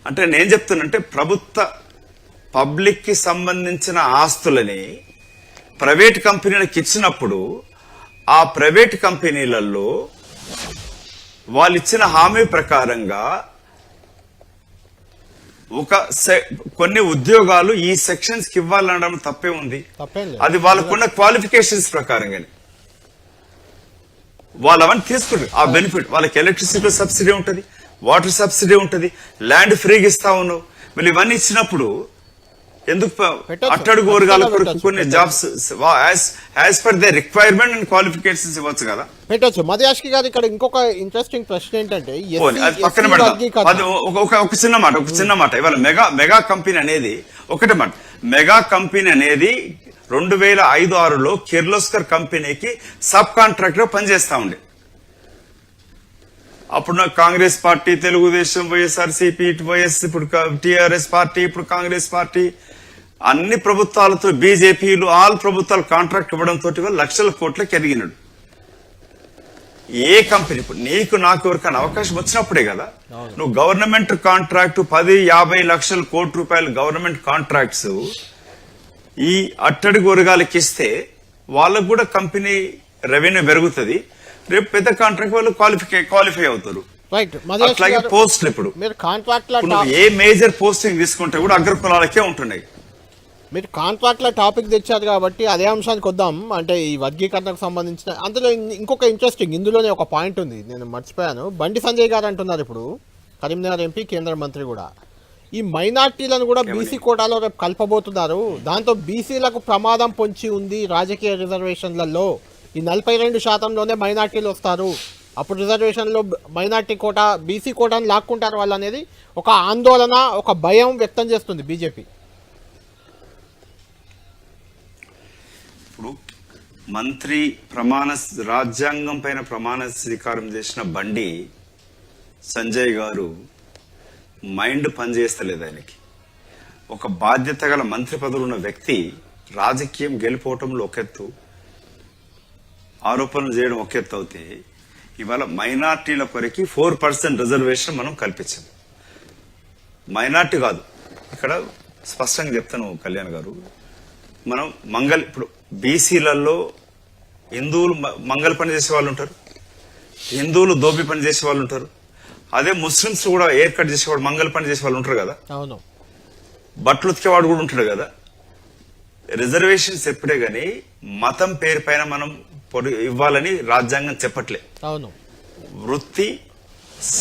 అంటే నేను చెప్తున్నంటే ప్రభుత్వ పబ్లిక్ కి సంబంధించిన ఆస్తులని ప్రైవేట్ కంపెనీలకు ఇచ్చినప్పుడు ఆ ప్రైవేట్ కంపెనీలలో వాళ్ళు ఇచ్చిన హామీ ప్రకారంగా కొన్ని ఉద్యోగాలు ఈ సెక్షన్స్ కి ఇవ్వాలనడం తప్పే ఉంది. అది వాళ్ళకున్న క్వాలిఫికేషన్స్ ప్రకారంగానే వాళ్ళు అవన్నీ తీసుకుంటారు. ఆ బెనిఫిట్ వాళ్ళకి ఎలక్ట్రిసిటీ సబ్సిడీ ఉంటుంది, వాటర్ సబ్సిడీ ఉంటుంది, ల్యాండ్ ఫ్రీగా ఇస్తా ఉన్నావు. వీళ్ళు ఇవన్నీ ఇచ్చినప్పుడు ఎందుకు అట్టడుగు వర్గాల కొరకు కొన్ని jobs as per they requirement and qualifications ఇవ్వచ్చు కదా. పెట్టచ్చు. మధ్యాష్కి గారు ఇక్కడ ఇంకొక ఇంట్రెస్టింగ్ ప్రశ్న ఏంటంటే పక్కన పెడతాం. ఒక చిన్న మాట ఇవాళ మెగా కంపెనీ అనేది ఒకటే మాట. మెగా కంపెనీ అనేది 2005-6లో కిర్లోస్కర్ కంపెనీకి సబ్ కాంట్రాక్టర్ పనిచేస్తా ఉండే. అప్పుడు కాంగ్రెస్ పార్టీ, తెలుగుదేశం, వైఎస్ఆర్సీపీ, ఇప్పుడు టీఆర్ఎస్ పార్టీ, ఇప్పుడు కాంగ్రెస్ పార్టీ, అన్ని ప్రభుత్వాలతో బీజేపీలు ఆల్ ప్రభుత్వాలు కాంట్రాక్ట్ ఇవ్వడంతో లక్షల కోట్లకి ఎదిగినాడు. ఏ కంపెనీ ఇప్పుడు నీకు నాకు ఎవరికైనా అవకాశం వచ్చినప్పుడే కదా నువ్వు గవర్నమెంట్ కాంట్రాక్ట్ 10-50 లక్షల కోట్ల రూపాయలు గవర్నమెంట్ కాంట్రాక్ట్స్ ఈ అట్టడుగు వర్గాలకి ఇస్తే వాళ్ళకు కూడా కంపెనీ రెవెన్యూ పెరుగుతుంది. రేపు పెద్ద కాంట్రాక్ట్ వాళ్ళు క్వాలిఫై అవుతారు. అట్లాగే పోస్ట్ ఇప్పుడు ఏ మేజర్ పోస్టింగ్ తీసుకుంటే కూడా అగ్రకులాలకే ఉంటున్నాయి. మీరు కాంట్రాక్ట్ల టాపిక్ తెచ్చారు కాబట్టి అదే అంశానికి వద్దాం. అంటే ఈ వర్గీకరణకు సంబంధించిన అందులో ఇంకొక ఇంట్రెస్టింగ్ ఇందులోనే ఒక పాయింట్ ఉంది, నేను మర్చిపోయాను. బండి సంజయ్ గారు అంటున్నారు ఇప్పుడు, కరీంనగర్ ఎంపీ, కేంద్ర మంత్రి కూడా, ఈ మైనార్టీలను కూడా బీసీ కోటాలో రేపు కలపబోతున్నారు, దాంతో బీసీలకు ప్రమాదం పొంచి ఉంది రాజకీయ రిజర్వేషన్లలో. ఈ 42%లోనే మైనార్టీలు వస్తారు, అప్పుడు రిజర్వేషన్లో మైనార్టీ కోటా బీసీ కోటాను లాక్కుంటారు వాళ్ళు అనేది ఒక ఆందోళన, ఒక భయం వ్యక్తం చేస్తుంది బీజేపీ. ఇప్పుడు మంత్రి రాజ్యాంగం పైన ప్రమాణ స్వీకారం చేసిన బండి సంజయ్ గారు మైండ్ పనిచేస్తలేదు ఆయనకి. ఒక బాధ్యత గల మంత్రి పదవులు ఉన్న వ్యక్తి రాజకీయం గెలిపోవటంలో ఒక ఎత్తు, ఆరోపణలు చేయడం ఒక ఎత్తు అవుతే, ఇవాళ మైనార్టీల కొరకు 4% రిజర్వేషన్ మనం కల్పించాం. మైనార్టీ కాదు, ఇక్కడ స్పష్టంగా చెప్తాను కళ్యాణ్ గారు, మనం ఇప్పుడు బీసీలలో హిందువులు మంగళ పని చేసే వాళ్ళు ఉంటారు, హిందువులు దోబి పని చేసే వాళ్ళు ఉంటారు, అదే ముస్లింస్ కూడా ఎయిర్ కట్ చేసేవాడు మంగళ పని చేసే వాళ్ళు ఉంటారు కదా, బట్టలు ఉతికేవాడు కూడా ఉంటాడు కదా. రిజర్వేషన్స్ ఎప్పుడే గాని మతం పేరు పైన మనం ఇవ్వాలని రాజ్యాంగం చెప్పట్లే. వృత్తి,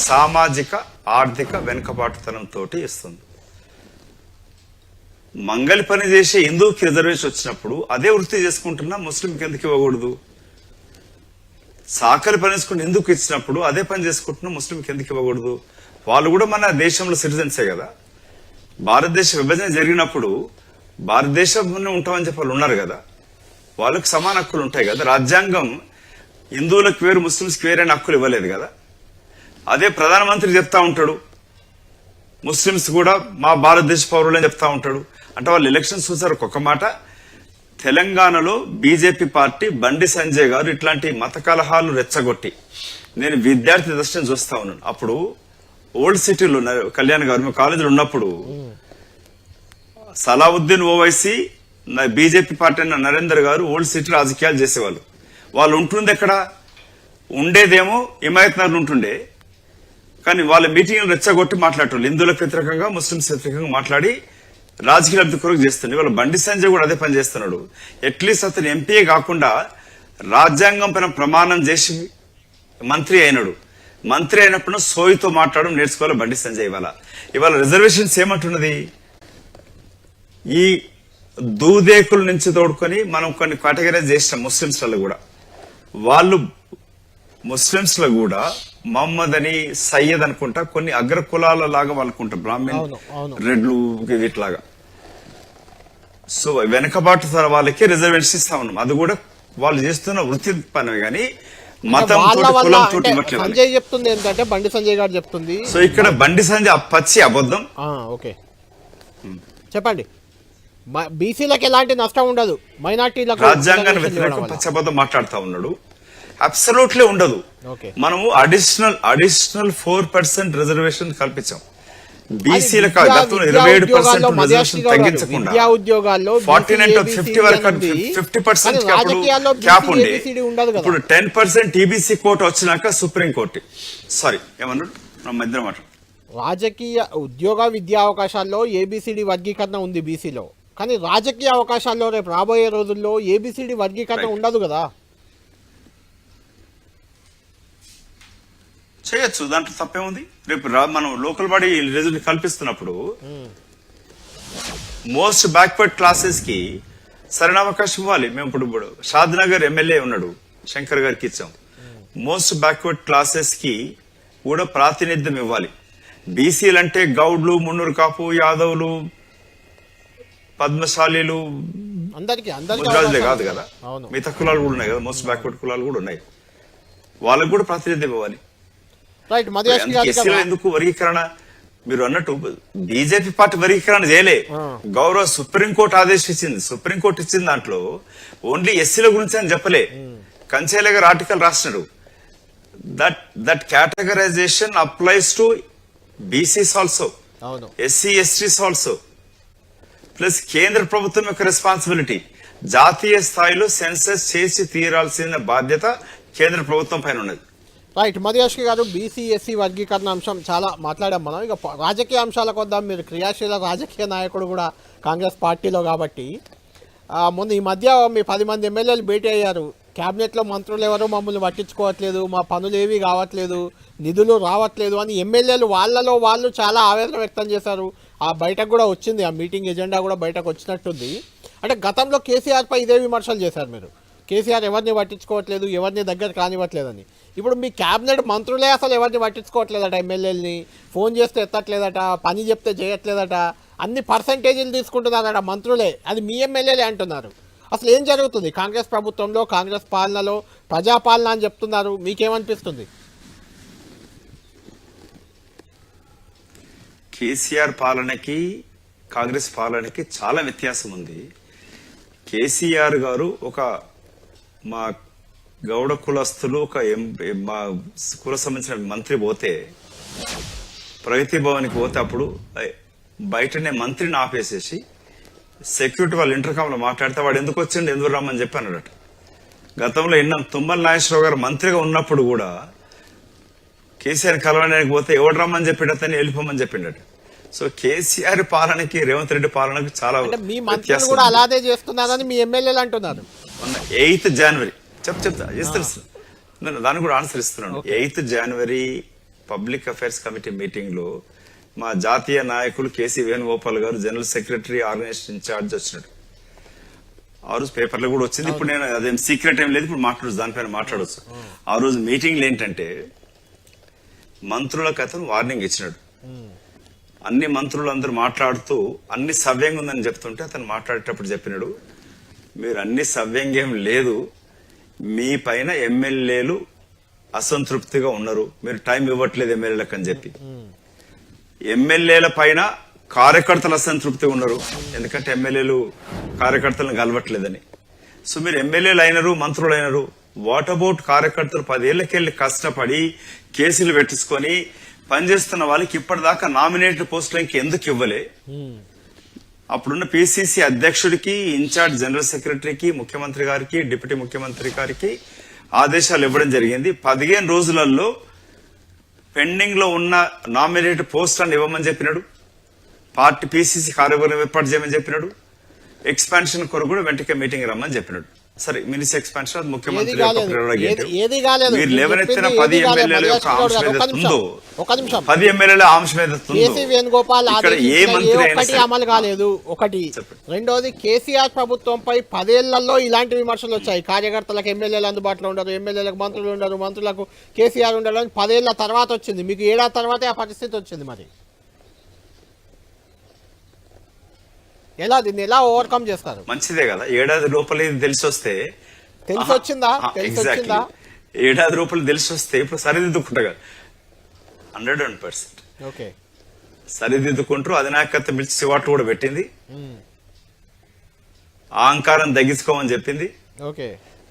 సామాజిక, ఆర్థిక వెనుకబాటుతనంతో ఇస్తుంది. మంగళ పని చేసే హిందువుకి రిజర్వేషన్ వచ్చినప్పుడు అదే వృత్తి చేసుకుంటున్నా ముస్లింకి ఎందుకు ఇవ్వకూడదు? సాకలి పని చేసుకుని హిందువుకి ఇచ్చినప్పుడు అదే పని చేసుకుంటున్నా ముస్లింకి ఎందుకు ఇవ్వకూడదు? వాళ్ళు కూడా మన దేశంలో సిటిజన్సే కదా. భారతదేశ విభజన జరిగినప్పుడు భారతదేశంలో ఉంటామని చెప్పి వాళ్ళు ఉన్నారు కదా, వాళ్ళకి సమాన హక్కులు ఉంటాయి కదా. రాజ్యాంగం హిందువులకు వేరు ముస్లింస్కి వేరైన హక్కులు ఇవ్వలేదు కదా. అదే ప్రధానమంత్రి చెప్తా ఉంటాడు, ముస్లింస్ కూడా మా భారతదేశ పౌరులని చెప్తా ఉంటాడు. అంటే వాళ్ళు ఎలక్షన్స్ చూసారు. ఒక మాట, తెలంగాణలో బీజేపీ పార్టీ బండి సంజయ్ గారు ఇట్లాంటి మత కలహాలు రెచ్చగొట్టి, నేను విద్యార్థి దర్శనం చూస్తా ఉన్నాను. అప్పుడు ఓల్డ్ సిటీలో కళ్యాణ్ గారు మేము కాలేజీలో ఉన్నప్పుడు సలావుద్దీన్ ఓవైసీ బీజేపీ పార్టీ అన్న నరేందర్ గారు ఓల్డ్ సిటీ రాజకీయాలు చేసేవాళ్ళు. వాళ్ళు ఉంటుండే ఎక్కడ ఉండేదేమో హిమాయత్ నగర్ ఉంటుండే, కానీ వాళ్ళ మీటింగ్లు రెచ్చగొట్టి మాట్లాడేవాళ్ళు. హిందువులకు వ్యతిరేకంగా ముస్లింస్ వ్యతిరేకంగా మాట్లాడి రాజకీయ లబ్ధి కొరకు చేస్తుంది. వాళ్ళ బండి సంజయ్ కూడా అదే పని చేస్తున్నాడు. అట్లీస్ట్ అతను ఎంపీఏ కాకుండా రాజ్యాంగం పైన ప్రమాణం చేసి మంత్రి అయినాడు. మంత్రి అయినప్పుడు సోయితో మాట్లాడడం నేర్చుకోవాలి బండి సంజయ్. ఇవాళ రిజర్వేషన్స్ ఏమంటున్నది, ఈ దూదేకుల నుంచి తోడుకొని మనం కొన్ని కేటగరైజ్ చేసినాం ముస్లింస్ వాళ్ళు కూడా. వాళ్ళు ముస్లిమ్స్ లో కూడా మహమ్మద్ అని సయ్యద్ అనుకుంటా కొన్ని అగ్ర కులాల లాగా వాళ్ళకుంటారు, బ్రాహ్మణ్ రెడ్లు వీటిలాగా. సో వెనకబాటు తర వాళ్ళకి రిజర్వేషన్ ఇస్తా ఉన్నాం. అది కూడా వాళ్ళు చేస్తున్న వృత్తి పని కానీ మతం కులం తోటి ఇవ్వట్లేదు. సంజయ్ చెప్తుంది ఏంటంటే, బండి సంజయ్ గారు చెప్తుంది. సో ఇక్కడ బండి సంజయ్ పచ్చి అబద్ధం. ఓకే చెప్పండి. బీసీలకు ఎలాంటి నష్టం ఉండదు, మైనార్టీలకు రాజ్యాంగాన్ని వ్యతిరేకం పచ్చి అబద్ధం మాట్లాడుతా ఉన్నాడు. అబ్సల్యూట్లీ ఉండదు. మనము అడిషనల్ 4% రిజర్వేషన్ కల్పించాం. బీసీలకు గతంలో 27% రిజర్వేషన్ తగ్గించకుండా 49 of 50 వరకు 50% క్యాప్ ఉండే ఇప్పుడు 10% టీబీసీ కోట వచ్చినాక సుప్రీం కోర్టు ఏమన్నాడు మధ్య మాట. రాజకీయ ఉద్యోగ విద్యా అవకాశాల్లో ఏబిసిడి వర్గీకరణ ఉంది బీసీలో, కానీ రాజకీయ అవకాశాల్లో రేపు రాబోయే రోజుల్లో ఏబిసిడి వర్గీకరణ ఉండదు కదా. చేయొచ్చు, దాంట్లో తప్పేముంది. రేపు మనం లోకల్ బాడీ రిజల్ట్ కల్పిస్తున్నప్పుడు మోస్ట్ బ్యాక్వర్డ్ క్లాసెస్ కి సరైన అవకాశం ఇవ్వాలి. మేము ఇప్పుడు షాద్నగర్ ఎమ్మెల్యే ఉన్నాడు, శంకర్ గారికి ఇచ్చాం. మోస్ట్ బ్యాక్వర్డ్ క్లాసెస్ కి కూడా ప్రాతినిధ్యం ఇవ్వాలి. బీసీలు అంటే గౌడ్లు, మున్నూరు కాపు, యాదవులు, పద్మశాలీలు ముద్రాజులే కాదు కదా, మిగతా కులాలు కూడా ఉన్నాయి కదా, మోస్ట్ బ్యాక్వర్డ్ కులాలు కూడా ఉన్నాయి. వాళ్ళకు కూడా ప్రాతినిధ్యం ఇవ్వాలి. ఎందుకు వర్గీకరణ? మీరు అన్నట్టు బీజేపీ పార్టీ వర్గీకరణ చేయలే, గౌరవ సుప్రీంకోర్టు ఆదేశించింది. సుప్రీంకోర్టు ఇచ్చిన దాంట్లో ఓన్లీ ఎస్సీల గురించి అని చెప్పలే. కంచేల గారు ఆర్టికల్ రాసినారు, that categorization applies to BCs also, SC STs also. Plus కేంద్ర ప్రభుత్వం యొక్క రెస్పాన్సిబిలిటీ, జాతీయ స్థాయిలో సెన్సస్ చేసి తీరాల్సిన బాధ్యత కేంద్ర ప్రభుత్వం పైన ఉన్నది. రైట్. మధుయాష్కి గారు, బీసీ ఎస్సీ వర్గీకరణ అంశం చాలా మాట్లాడాం మనం. ఇక రాజకీయ అంశాలకు వద్దాం. మీరు క్రియాశీల రాజకీయ నాయకుడు కూడా కాంగ్రెస్ పార్టీలో కాబట్టి, మొన్న ఈ మధ్య మీ 10 మంది ఎమ్మెల్యేలు భేటీ అయ్యారు. క్యాబినెట్లో మంత్రులు ఎవరో మమ్మల్ని పట్టించుకోవట్లేదు, మా పనులు ఏవి కావట్లేదు, నిధులు రావట్లేదు అని ఎమ్మెల్యేలు వాళ్ళలో వాళ్ళు చాలా ఆవేదన వ్యక్తం చేశారు. ఆ బయటకు కూడా వచ్చింది, ఆ మీటింగ్ ఎజెండా కూడా బయటకు వచ్చినట్టుంది. అంటే గతంలో కేసీఆర్పై ఇదే విమర్శలు చేశారు మీరు, కేసీఆర్ ఎవరిని పట్టించుకోవట్లేదు, ఎవరిని దగ్గర కానివ్వట్లేదని. ఇప్పుడు మీ క్యాబినెట్ మంత్రులే అసలు ఎవరిని పట్టించుకోవట్లేదట, ఎమ్మెల్యేలని ఫోన్ చేస్తే ఎత్తట్లేదట, పని చెప్తే చేయట్లేదట, అన్ని పర్సంటేజీలు తీసుకుంటున్నారట మంత్రులే, అది మీ ఎమ్మెల్యేలే అంటున్నారు. అసలు ఏం జరుగుతుంది కాంగ్రెస్ ప్రభుత్వంలో, కాంగ్రెస్ పాలనలో? ప్రజాపాలన అని చెప్తున్నారు, మీకేమనిపిస్తుంది? కేసీఆర్ పాలనకి కాంగ్రెస్ పాలనకి చాలా వ్యత్యాసం ఉంది. కేసీఆర్ గారు మా గౌడ కులస్తులు మా కుల సంబంధించిన మంత్రి పోతే, ప్రగతి భవన్కి పోతే అప్పుడు బయటనే మంత్రిని ఆపేసేసి సెక్యూరిటీ వాళ్ళు ఇంటర్కామ్ లో మాట్లాడితే వాడు ఎందుకు వచ్చిండు, ఎందుకు రమ్మని చెప్పానట. గతంలో విన్నాం, తుమ్మల నాగేశ్వరరావు గారు మంత్రిగా ఉన్నప్పుడు కూడా కేసీఆర్ కలవడానికి పోతే ఎవడు రమ్మని చెప్పిడతని వెళ్ళిపోమని చెప్పిండట. సో కేసీఆర్ పాలనకి రేవంత్ రెడ్డి పాలనకి చాలా వ్యత్యాసం కూడా అలాగే చేస్తున్నారని మీ ఎమ్మెల్యేలు అంటున్నారు. 8th జనవరి చెప్తా నేను దాన్ని కూడా ఆన్సర్ ఇస్తున్నాను. 8th జనవరి పబ్లిక్ అఫైర్స్ కమిటీ మీటింగ్ లో మా జాతీయ నాయకులు కేసీ వేణుగోపాల్ గారు, జనరల్ సెక్రటరీ, ఆర్గనైజేషన్ ఇన్ఛార్జ్ వచ్చినాడు. ఆ రోజు పేపర్లో కూడా వచ్చింది. ఇప్పుడు నేను అదేం సీక్రెట్ ఏం లేదు, ఇప్పుడు మాట్లాడచ్చు, దానిపైన మాట్లాడచ్చు. ఆ రోజు మీటింగ్లు ఏంటంటే మంత్రులకు అతను వార్నింగ్ ఇచ్చినాడు. అన్ని మంత్రులు అందరూ మాట్లాడుతూ అన్ని సవ్యంగా ఉందని చెప్తుంటే అతను మాట్లాడేటప్పుడు చెప్పినాడు, మీరు అన్ని సవ్యంగా ఏం లేదు, మీ పైన ఎమ్మెల్యేలు అసంతృప్తిగా ఉన్నారు, మీరు టైం ఇవ్వట్లేదు ఎమ్మెల్యేలకు అని చెప్పి. ఎమ్మెల్యేల పైన కార్యకర్తలు అసంతృప్తిగా ఉన్నారు, ఎందుకంటే ఎమ్మెల్యేలు కార్యకర్తలను కలవట్లేదని. సో మీరు ఎమ్మెల్యేలు అయినారు, మంత్రులు అయినారు, వాట్ అబౌట్ కార్యకర్తలు 10 ఏళ్లకెళ్లి కష్టపడి కేసులు పెట్టించుకొని పనిచేస్తున్న వాళ్ళకి ఇప్పటిదాకా నామినేటెడ్ పోస్టులకి ఎందుకు ఇవ్వలే? అప్పుడున్న పిసిసి అధ్యక్షుడికి, ఇన్ఛార్జ్ జనరల్ సెక్రటరీకి, ముఖ్యమంత్రి గారికి, డిప్యూటీ ముఖ్యమంత్రి గారికి ఆదేశాలు ఇవ్వడం జరిగింది. 15 రోజులలో పెండింగ్ లో ఉన్న నామినేటెడ్ పోస్టులను ఇవ్వమని చెప్పినాడు. పార్టీ పిసిసి కార్యవర్గం ఏర్పాటు చేయమని చెప్పినాడు. ఎక్స్పాన్షన్ కొరకు కూడా వెంటనే మీటింగ్ రమ్మని చెప్పినాడు. సరే మినిస్ ఎక్స్పాన్షన్ అది ఏది ముఖ్యమంత్రి యొక్క కాలేదు prerogative. ఏది కాలేదు మీరు నేను లేవనెత్తిన చెప్పింది 10 ఏది కాలేదు ఎమ్మెల్యేల యొక్క మల్లేష్ గౌడ్ అంశం గారు ఏదైతే ఉందో ఒక నిమిషం 10 ఎమ్మెల్యేల అంశం ఏదైతే కేసీ ఉందో వేణుగోపాల్ ఇక్కడ ఏ ఆదేశించిన మంత్రి అయినా ఒక్కటి సరే అమలు కాలేదు ఒకటి చెప్పండి. రెండోది కేసీఆర్ ప్రభుత్వంపై 10 ఏళ్లలో ఇలాంటి విమర్శలు వచ్చాయి కార్యకర్తలకు ఎమ్మెల్యేలు అందుబాటులో ఉండరు ఎమ్మెల్యేలకు మంత్రులు ఉండరు మంత్రులకు కేసీఆర్ ఉండరు అని 10 ఏళ్ల తర్వాత వచ్చింది మీకు ఏడాది తర్వాతే ఆ పరిస్థితి వచ్చింది మరి దీన్ని ఎలా ఓవర్కమ్ చేస్తారు మంచిదే కదా ఏడాది లోపల ఇది తెలిసి వస్తే తెలిసి వచ్చిందా తెలిసి వచ్చిందా ఏడాది రూపాయలు తెలిసి వస్తే ఇప్పుడు సరిదిద్దుకుంటా కదా 101%. ఓకే సరిదిద్దుకుంటూ అధినాయకత్వం పిలిచి సివాట్లు కూడా పెట్టింది అహంకారం తగ్గించుకోమని చెప్పింది ఓకే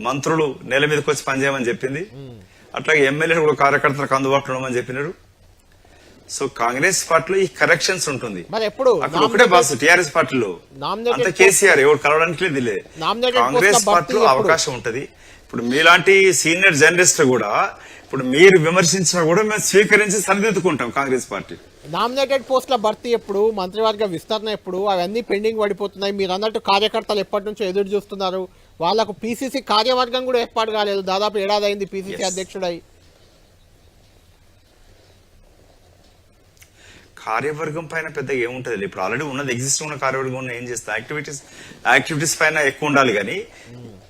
మంత్రులు నేల మీదకి వచ్చి పనిచేయమని చెప్పింది అట్లాగే ఎమ్మెల్యేలు కూడా కార్యకర్తలకు అందుబాటులో ఉండమని చెప్పినారు సో కాంగ్రెస్ పార్టీలో ఈ కరెక్షన్స్ ఉంటుంది మరి ఎప్పుడు అక్కడ ఒకటే బాస్ టీఆర్ఎస్ పార్టీలో అంత కేసీఆర్ ఎవరు కలవడానికి లేదు కాంగ్రెస్ పార్టీలో అవకాశం ఉంటది ఇప్పుడు మీలాంటి సీనియర్ జర్నలిస్ట్ కూడా ఇప్పుడు మీరు విమర్శించినా కూడా మేము స్వీకరించి సరిదిద్దుకుంటాం కాంగ్రెస్ పార్టీ నామినేటెడ్ పోస్టుల భర్తీ ఎప్పుడు మంత్రివర్గ విస్తరణ ఎప్పుడు అవన్నీ పెండింగ్ పడిపోతున్నాయి మీరు అన్నట్టు కార్యకర్తలు ఎప్పటి నుంచో ఎదురు చూస్తున్నారు వాళ్లకు పీసీసీ కార్యవర్గం కూడా ఏర్పాటు కాలేదు దాదాపు ఏడాది అయింది పీసీసీ అధ్యక్షుడై కార్యవర్గం పైన పెద్దగా ఏముంటది ఇప్పుడు ఆల్రెడీ ఉన్నది ఎగ్జిస్టింగ్ ఉన్న కార్యవర్గం ఉన్న ఏం చేస్తా యాక్టివిటీస్ పైన ఎక్కువ ఉండాలి కానీ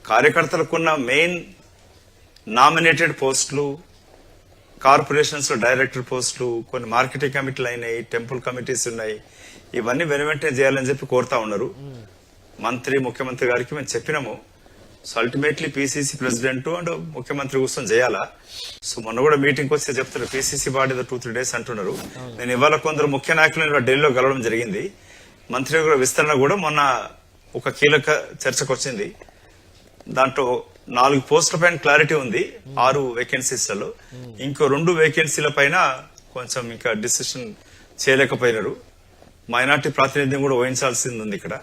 కార్యకర్తలకున్న మెయిన్ నామినేటెడ్ పోస్టులు కార్పొరేషన్స్ లో డైరెక్టర్ పోస్టులు కొన్ని మార్కెటింగ్ కమిటీలు అయినాయి టెంపుల్ కమిటీస్ ఉన్నాయి ఇవన్నీ వెనువెంటనే చేయాలని చెప్పి కోరుతా ఉన్నారు ముఖ్యమంత్రి గారికి మేము చెప్పినాము so ultimately PCC president and ముఖ్యమంత్రి కూర్చొని చేయాలా సో మొన్న కూడా మీటింగ్ వస్తే చెప్తున్నారు పీసీసీ బాడీ 2-3 days అంటున్నారు నేను ఇవాళ కొందరు ముఖ్య నాయకులను ఢిల్లీలో కలవడం జరిగింది మంత్రి విస్తరణ కూడా మొన్న ఒక కీలక చర్చకు వచ్చింది దాంట్లో 4 పోస్టుల పైన క్లారిటీ ఉంది 6 వేకెన్సీస్లలో ఇంకో 2 వేకెన్సీల పైన కొంచెం ఇంకా డిసిషన్ చేయలేకపోయినారు మైనార్టీ ప్రాతినిధ్యం కూడా వహించాల్సింది ఉంది ఇక్కడ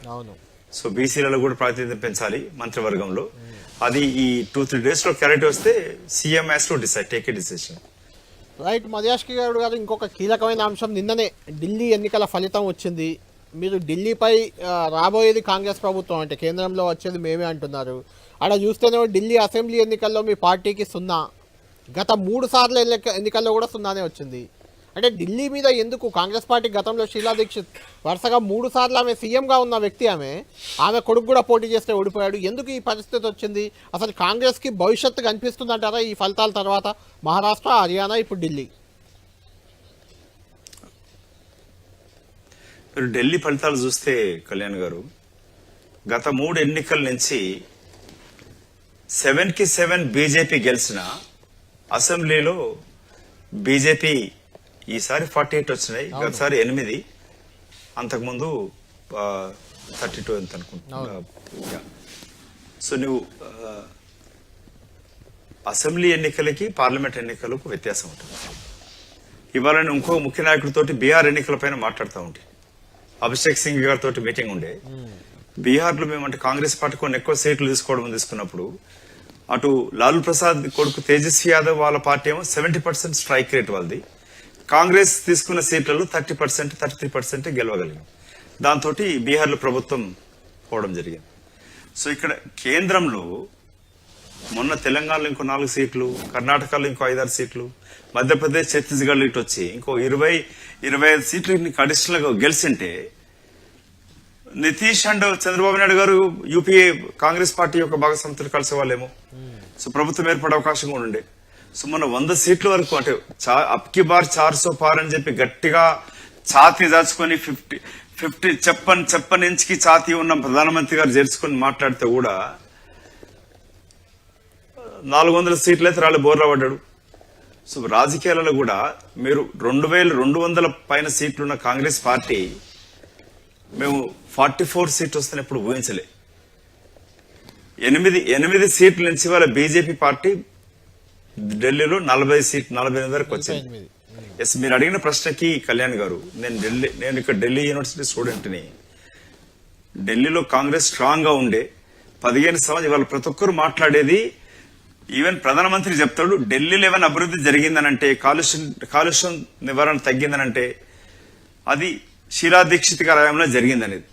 సో బీసీలలో కూడా ప్రాతినిధ్యం పెంచాలి మంత్రివర్గంలో అది ఈ 2-3 days లో క్లారిటీ వస్తే CM has to decide take a decision right Madhuyashki గారు ఇంకొక కీలకమైన అంశం నిన్ననే ఢిల్లీ ఎన్నికల ఫలితం వచ్చింది మీరు ఢిల్లీపై రాబోయేది కాంగ్రెస్ ప్రభుత్వం అంటే కేంద్రంలో వచ్చేది మేమే అంటున్నారు అక్కడ చూస్తేనే ఢిల్లీ అసెంబ్లీ ఎన్నికల్లో మీ పార్టీకి 0 గత 3 సార్లు ఎన్నికల్లో కూడా 0నే వచ్చింది అంటే ఢిల్లీ మీద ఎందుకు కాంగ్రెస్ పార్టీ గతంలో షీలా దీక్షిత్ వరుసగా 3 సార్లు ఆమె సీఎంగా ఉన్న వ్యక్తి ఆమె కొడుకు కూడా పోటీ చేస్తే ఓడిపోయాడు ఎందుకు ఈ పరిస్థితి వచ్చింది అసలు కాంగ్రెస్కి భవిష్యత్తు కనిపిస్తుందంటారా ఈ ఫలితాల తర్వాత మహారాష్ట్ర హర్యానా ఇప్పుడు ఢిల్లీ మీరు ఢిల్లీ ఫలితాలు చూస్తే కళ్యాణ్ గారు గత 3 ఎన్నికల నుంచి 7కి 7 బీజేపీ గెలిచిన అసెంబ్లీలో బీజేపీ ఈసారి 48 వచ్చినాయి గతసారి 8 అంతకుముందు 32 ఎంత అనుకుంటున్నా సో నువ్వు అసెంబ్లీ ఎన్నికలకి పార్లమెంట్ ఎన్నికలకు వ్యత్యాసం ఉంటుంది ఇవాళ ఇంకో ముఖ్య నాయకుడితోటి బీహార్ ఎన్నికల పైన మాట్లాడుతూ ఉంటాయి అభిషేక్ సింగ్ గారితో మీటింగ్ ఉండే బీహార్ లో మేమంటే కాంగ్రెస్ పార్టీ కొన్ని ఎక్కువ సీట్లు తీసుకున్నప్పుడు అటు లాలూ ప్రసాద్ కొడుకు తేజస్వి యాదవ్ వాళ్ళ పార్టీ ఏమో 70% స్ట్రైక్ రేట్ వాళ్ళది కాంగ్రెస్ తీసుకున్న సీట్లలో 30% 33% గెలవగలిగాం దాంతో బీహార్ లో ప్రభుత్వం పోవడం జరిగింది సో ఇక్కడ కేంద్రంలో మొన్న తెలంగాణలో ఇంకో 4 సీట్లు కర్ణాటకలో ఇంకో 5-6 సీట్లు మధ్యప్రదేశ్ ఛత్తీస్గఢ్ ఇటు వచ్చి ఇంకో 20-25 సీట్లు అడిషనల్ గా గెలిచింటే నితీష్ అండ్ చంద్రబాబు నాయుడు గారు యూపీఏ కాంగ్రెస్ పార్టీ యొక్క భాగస్వాములు కలిసే వాళ్ళేమో సో ప్రభుత్వం ఏర్పడే అవకాశం కూడా ఉండే సో మన 100 సీట్ల వరకు అంటే అప్కి బార్ 400 పార్ అని చెప్పి గట్టిగా ఛాతీ దాచుకొని 50 చెప్పని ఇంచుకి ఛాతీ ఉన్న ప్రధానమంత్రి గారు చేర్చుకొని మాట్లాడితే కూడా 400 సీట్లు అయితే రాళ్ళు బోర్లా పడ్డాడు సో రాజకీయాలలో కూడా మీరు 2200 పైన సీట్లున్న కాంగ్రెస్ పార్టీ మేము 44 సీట్లు వస్తాను ఎప్పుడు ఊహించలే 8 సీట్ల నుంచి వాళ్ళ బీజేపీ పార్టీ ఢిల్లీలో 48 వరకు వచ్చింది ఎస్ మీరు అడిగిన ప్రశ్నకి కళ్యాణ్ గారు నేను ఇక్కడ ఢిల్లీ యూనివర్సిటీ స్టూడెంట్ ని ఢిల్లీలో కాంగ్రెస్ స్ట్రాంగ్ గా ఉండే 15 సంవత్సరాలు ఇవాళ ప్రతి ఒక్కరు మాట్లాడేది ఈవెన్ ప్రధానమంత్రి చెప్తాడు ఢిల్లీలో ఏమైనా అభివృద్ధి జరిగిందనంటే కాలుష్యం నివారణ తగ్గిందనంటే అది షీలా దీక్షిత్ గారి హయాంలో జరిగిందనేది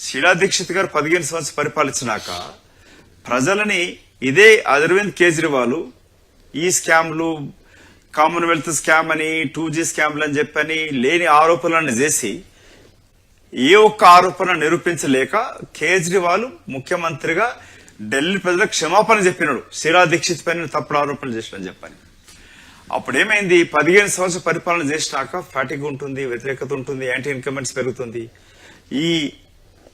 షీలా దీక్షిత్ గారు 15 సంవత్సరాలు పరిపాలించినాక ప్రజలని ఇదే అరవింద్ కేజ్రీవాల్ ఈ స్కామ్లు, కామన్వెల్త్ స్కామ్ అని, 2G స్కామ్లు అని చెప్పని లేని ఆరోపణలను చేసి ఏ ఒక్క ఆరోపణ నిరూపించలేక కేజ్రీవాల్ ముఖ్యమంత్రిగా ఢిల్లీ ప్రజలకు క్షమాపణ చెప్పినాడు. శీలా దీక్షిత్ పైన తప్పుడు ఆరోపణలు చేసినని చెప్పని. అప్పుడేమైంది, 15 సంవత్సరాల పరిపాలన చేసినాక ఫ్యాటిక్ ఉంటుంది, వ్యతిరేకత ఉంటుంది, యాంటీ ఇన్కమెంట్స్ పెరుగుతుంది. ఈ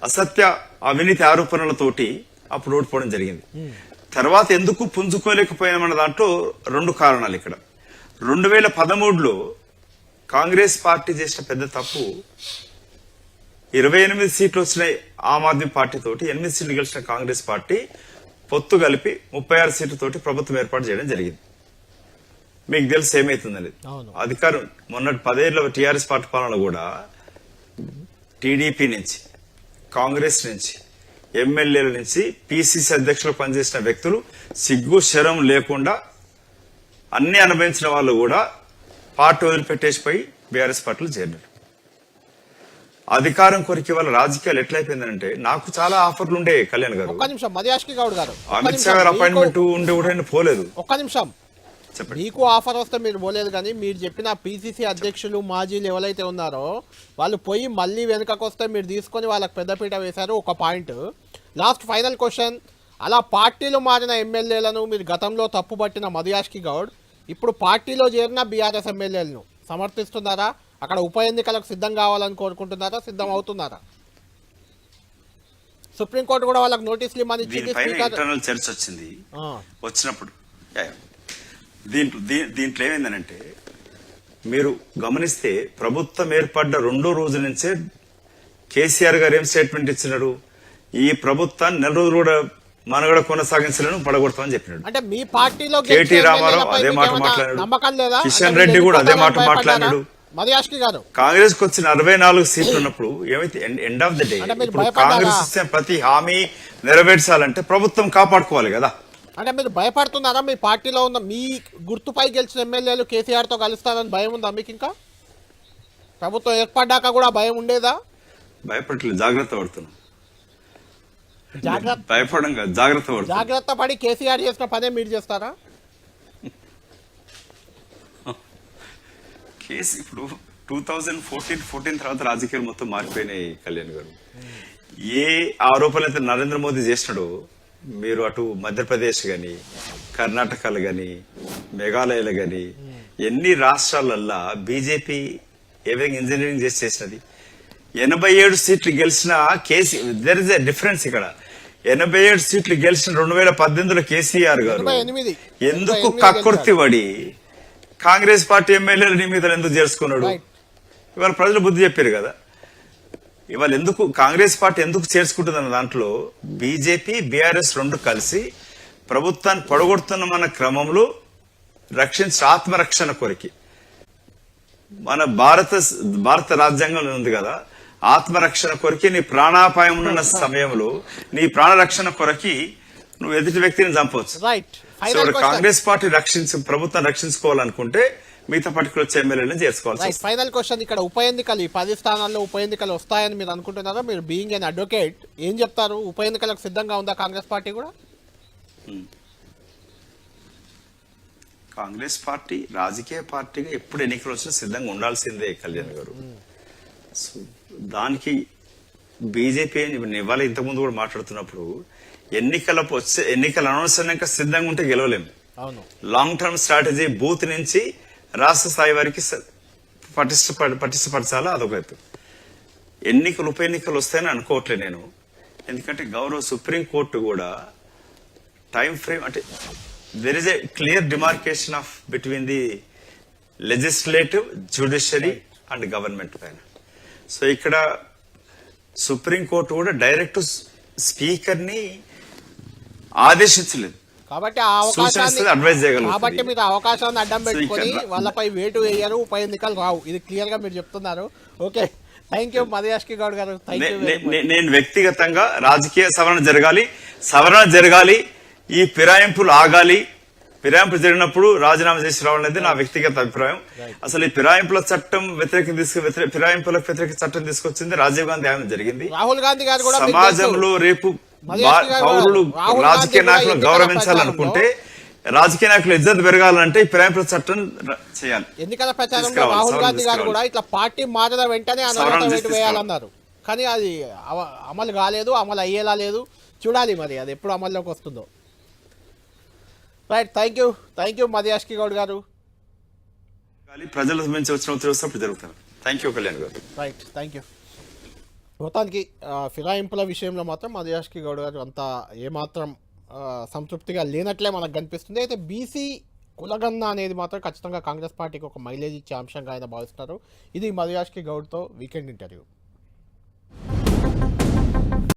అసత్య అవినీతి ఆరోపణలతోటి అప్పుడు ఓడిపోవడం జరిగింది. తర్వాత ఎందుకు పుంజుకోలేకపోయామన్న దాంట్లో 2 కారణాలు ఇక్కడ. 2013లో కాంగ్రెస్ పార్టీ చేసిన పెద్ద తప్పు, 28 సీట్లు వచ్చినాయి ఆమ్ ఆద్మీ పార్టీ తోటి, 8 సీట్లు గెలిచిన కాంగ్రెస్ పార్టీ పొత్తు కలిపి 36 సీట్లతోటి ప్రభుత్వం ఏర్పాటు చేయడం జరిగింది. మీకు తెలిసి ఏమైతుందని అధికారం మొన్నటి 10 ఏళ్ల టీఆర్ఎస్ పార్టీ పాలన కూడా టీడీపీ నుంచి, కాంగ్రెస్ నుంచి, ఎమ్మెల్యేల నుంచి పిసిసి అధ్యక్షులు పనిచేసిన వ్యక్తులు సిగ్గు శరం లేకుండా అన్ని అనుభవించిన వాళ్ళు కూడా పార్టీ వదిలిపెట్టేసిపోయి బీఆర్ఎస్ పార్టీలు చేరినారు. అధికారం కొరికి వాళ్ళ రాజకీయాలు ఎట్లయిపోయిందంటే, నాకు చాలా ఆఫర్లు ఉండే కళ్యాణ్ గారు, ఒక్క నిమిషం మధుయాష్కి గౌడ్ గారు, అమిత్ షా గారు అపాయింట్మెంట్ ఉండే కూడా నేను పోలేదు. ఒక్క నిమిషం, చెప్పండి. మీకు ఆఫర్ వస్తే మీరు పోలేదు, కానీ మీరు చెప్పిన పిసిసి అధ్యక్షులు మాజీలు ఎవరైతే ఉన్నారో వాళ్ళు పోయి మళ్ళీ వెనుకకు వస్తే మీరు తీసుకొని వాళ్ళకి పెద్దపీట వేశారు. ఒక పాయింట్. లాస్ట్ ఫైనల్ క్వశ్చన్, అలా పార్టీలు మారిన ఎమ్మెల్యేలను మీరు గతంలో తప్పుపట్టిన మధుయాష్కి గౌడ్ ఇప్పుడు పార్టీలో చేరిన బీఆర్ఎస్ ఎమ్మెల్యేలను సమర్థిస్తున్నారా? అక్కడ ఉప ఎన్నికలకు సిద్ధం కావాలని కోరుకుంటున్నారా? సిద్ధం అవుతున్నారా? సుప్రీంకోర్టు కూడా వాళ్ళకి నోటీసులు ఇమ్మని ఇంటర్నల్ చర్చ వచ్చింది. వచ్చినప్పుడు దీంట్లో ఏమైందనంటే, మీరు గమనిస్తే ప్రభుత్వం ఏర్పడ్డ 2వ రోజు నుంచే కేసీఆర్ గారు ఏం స్టేట్మెంట్ ఇచ్చినాడు, ఈ ప్రభుత్వాన్ని 4 రోజులు కూడా మనగడ కొనసాగించలేను, పడగొడతామని చెప్పినాడు. అంటే మీ పార్టీలో కేటీ రామారావు అదే మాట మాట్లాడాడు, కిషన్ రెడ్డి కూడా అదే మాట మాట్లాడాడు. కాంగ్రెస్ కు వచ్చిన 64 సీట్లు ఉన్నప్పుడు ఏమైతే ఎండ్ ఆఫ్ ద డే ఇప్పుడు కాంగ్రెస్ ఇచ్చే ప్రతి హామీ నెరవేర్చాలంటే ప్రభుత్వం కాపాడుకోవాలి కదా. అంటే మీరు భయపడుతున్నారా? మీ పార్టీలో ఉన్న మీ గుర్తుపై గెలిచిన ఎమ్మెల్యేలు కేసీఆర్ తో కలుస్తారని భయం ఉందా మీకు? ఇంకా ప్రభుత్వం ఏర్పడ్డాక కూడా భయం ఉండేదా? భయపడలేదు, జాగ్రత్త పడుతున్నాం. భయపడం కాదు, జాగ్రత్త పడుతున్నాం. జాగ్రత్త పడి కేసీఆర్ చేసిన పనే మీరు చేస్తారా? కేసు ఇప్పుడు 2014 తర్వాత రాజకీయాలు మొత్తం మారిపోయినాయి కళ్యాణ్ గారు. ఏ ఆరోపణలు అయితే నరేంద్ర మోదీ చేసినాడో, మీరు అటు మధ్యప్రదేశ్ గాని, కర్ణాటకలు గాని, మేఘాలయలు గాని, ఎన్ని రాష్ట్రాలల్లా బీజేపీ ఏ విధంగా ఇంజనీరింగ్ చేసినది. 87 సీట్లు గెలిచిన KC, there is a difference ఇక్కడ. 87 సీట్లు గెలిచిన 2018లో కేసీఆర్ గారు ఎందుకు కక్కుర్తి పడి కాంగ్రెస్ పార్టీ ఎమ్మెల్యేలు నీ మీద ఎందుకు చేర్చుకున్నాడు? ఇవాళ ప్రజలు బుద్ధి చెప్పారు కదా. ఇవాళ ఎందుకు కాంగ్రెస్ పార్టీ ఎందుకు చేర్చుకుంటుందన్న దాంట్లో బీజేపీ, బీఆర్ఎస్ 2 కలిసి ప్రభుత్వాన్ని పడగొడుతున్న క్రమంలో ఆత్మరక్షణ కొరికి, మన భారత రాజ్యాంగంలో ఉంది కదా, ఆత్మరక్షణ కొరికి నీ ప్రాణాపాయం ఉన్న సమయంలో నీ ప్రాణరక్షణ కొరకి నువ్వు ఎదుటి వ్యక్తిని చంపవచ్చు. సో కాంగ్రెస్ పార్టీ ప్రభుత్వం రక్షించుకోవాలనుకుంటే మిగతా పార్టీకి వచ్చే ఎమ్మెల్యేలను చేసుకోవాలి. ఫైనల్ క్వశ్చన్, ఇక్కడ ఉప ఎన్నికలు, ఈ 10 స్థానాల్లో ఉప ఎన్నికలు వస్తాయని మీరు అనుకుంటున్నారా? మీరు బీయింగ్ ఎన్ అడ్వకేట్ ఏం చెప్తారు? ఉప ఎన్నికలకు సిద్ధంగా ఉందా కాంగ్రెస్ పార్టీ కూడా? కాంగ్రెస్ పార్టీ రాజకీయ పార్టీగా ఎప్పుడు ఎన్నికలు వచ్చినా సిద్ధంగా ఉండాల్సిందే కళ్యాణ్ గారు. దానికి బీజేపీ ఇవాళ ఇంతకుముందు కూడా మాట్లాడుతున్నప్పుడు ఎన్నికలు అనౌన్స్ అయినాక సిద్ధంగా ఉంటే గెలవలేము. లాంగ్ టర్మ్ స్ట్రాటజీ బూత్ నుంచి రాష్ట్ర స్థాయి వారికి పటిష్టపరచాలా, అదొక ఎత్తు. ఉప ఎన్నికలు వస్తాయని అనుకోవట్లే నేను. ఎందుకంటే గౌరవ సుప్రీంకోర్టు కూడా టైం ఫ్రేమ్, అంటే there is a clear demarcation of between the legislative, judiciary and government పైన. సో ఇక్కడ సుప్రీంకోర్టు కూడా డైరెక్ట్ స్పీకర్ ని ఆదేశించలేదు, కాబట్టి అడ్వైజ్ చేయగలరు. కాబట్టి మీరు అవకాశాన్ని అడ్డం పెట్టుకొని వాళ్ళపై వేటు వేయరు, ఉప ఎన్నికలు రావు, ఇది క్లియర్ గా మీరు చెప్తున్నారు. Okay, thank you Madhu Yashki Goud గారు. నేను వ్యక్తిగతంగా రాజకీయ సవరణ జరగాలి, ఈ ఫిరాయింపులు ఆగాలి. ఫిరాయింపులు జరిగినప్పుడు రాజీనామా చేసి రావాలనేది నా వ్యక్తిగత అభిప్రాయం. అసలు ఈ ఫిరాయింపులకు వ్యతిరేక చట్టం తీసుకొచ్చింది రాజీవ్ గాంధీ ఆమె జరిగింది. రాహుల్ గాంధీ గారు కూడా సమాజంలో రేపు మర్యాదకి గారు పౌరులు రాహుల్ రాజకీయ గాంధీ కూడా నాయకులను ఎన్నికల గౌరవించాలనుకుంటే రాజకీయ నాయకులు ఇజ్జత్ పెరగాలంటే ఈ ప్రేమ చట్టం చేయాలి. ఎన్నికల ప్రచారంలో తీసుకురావాలి, రాహుల్ సవరణ గాంధీ గారు తీసుకురావాలి. కూడా ఇట్లా పార్టీ మారిన వెంటనే సవరణ అనర్హత వేటు తీసుకురావాలి. వేయాలన్నారు, కానీ అది అమలు కాలేదు, అమలు అయ్యేలా లేదు. చూడాలి మరి అది ఎప్పుడు అమల్లోకి వస్తుందో. రైట్, థ్యాంక్ యూ మధ్యాష్కి గౌడ్ గారు. ప్రజల నుంచి వచ్చిన చూసినప్పుడు జరుగుతారు. థ్యాంక్ యూ కళ్యాణ్ గారు. Right, thank you. మొత్తానికి ఫిరాయింపుల విషయంలో మాత్రం మధ్యాష్కి గౌడ్ గారు అంత ఏమాత్రం సంతృప్తిగా లేనట్లే మనకు కనిపిస్తుంది. అయితే బీసీ కులగన్న అనేది మాత్రం ఖచ్చితంగా కాంగ్రెస్ పార్టీకి ఒక మైలేజ్ ఇచ్చే అంశంగా ఆయన భావిస్తున్నారు. ఇది మధ్యాష్కి గౌడ్తో వీకెండ్ ఇంటర్వ్యూ.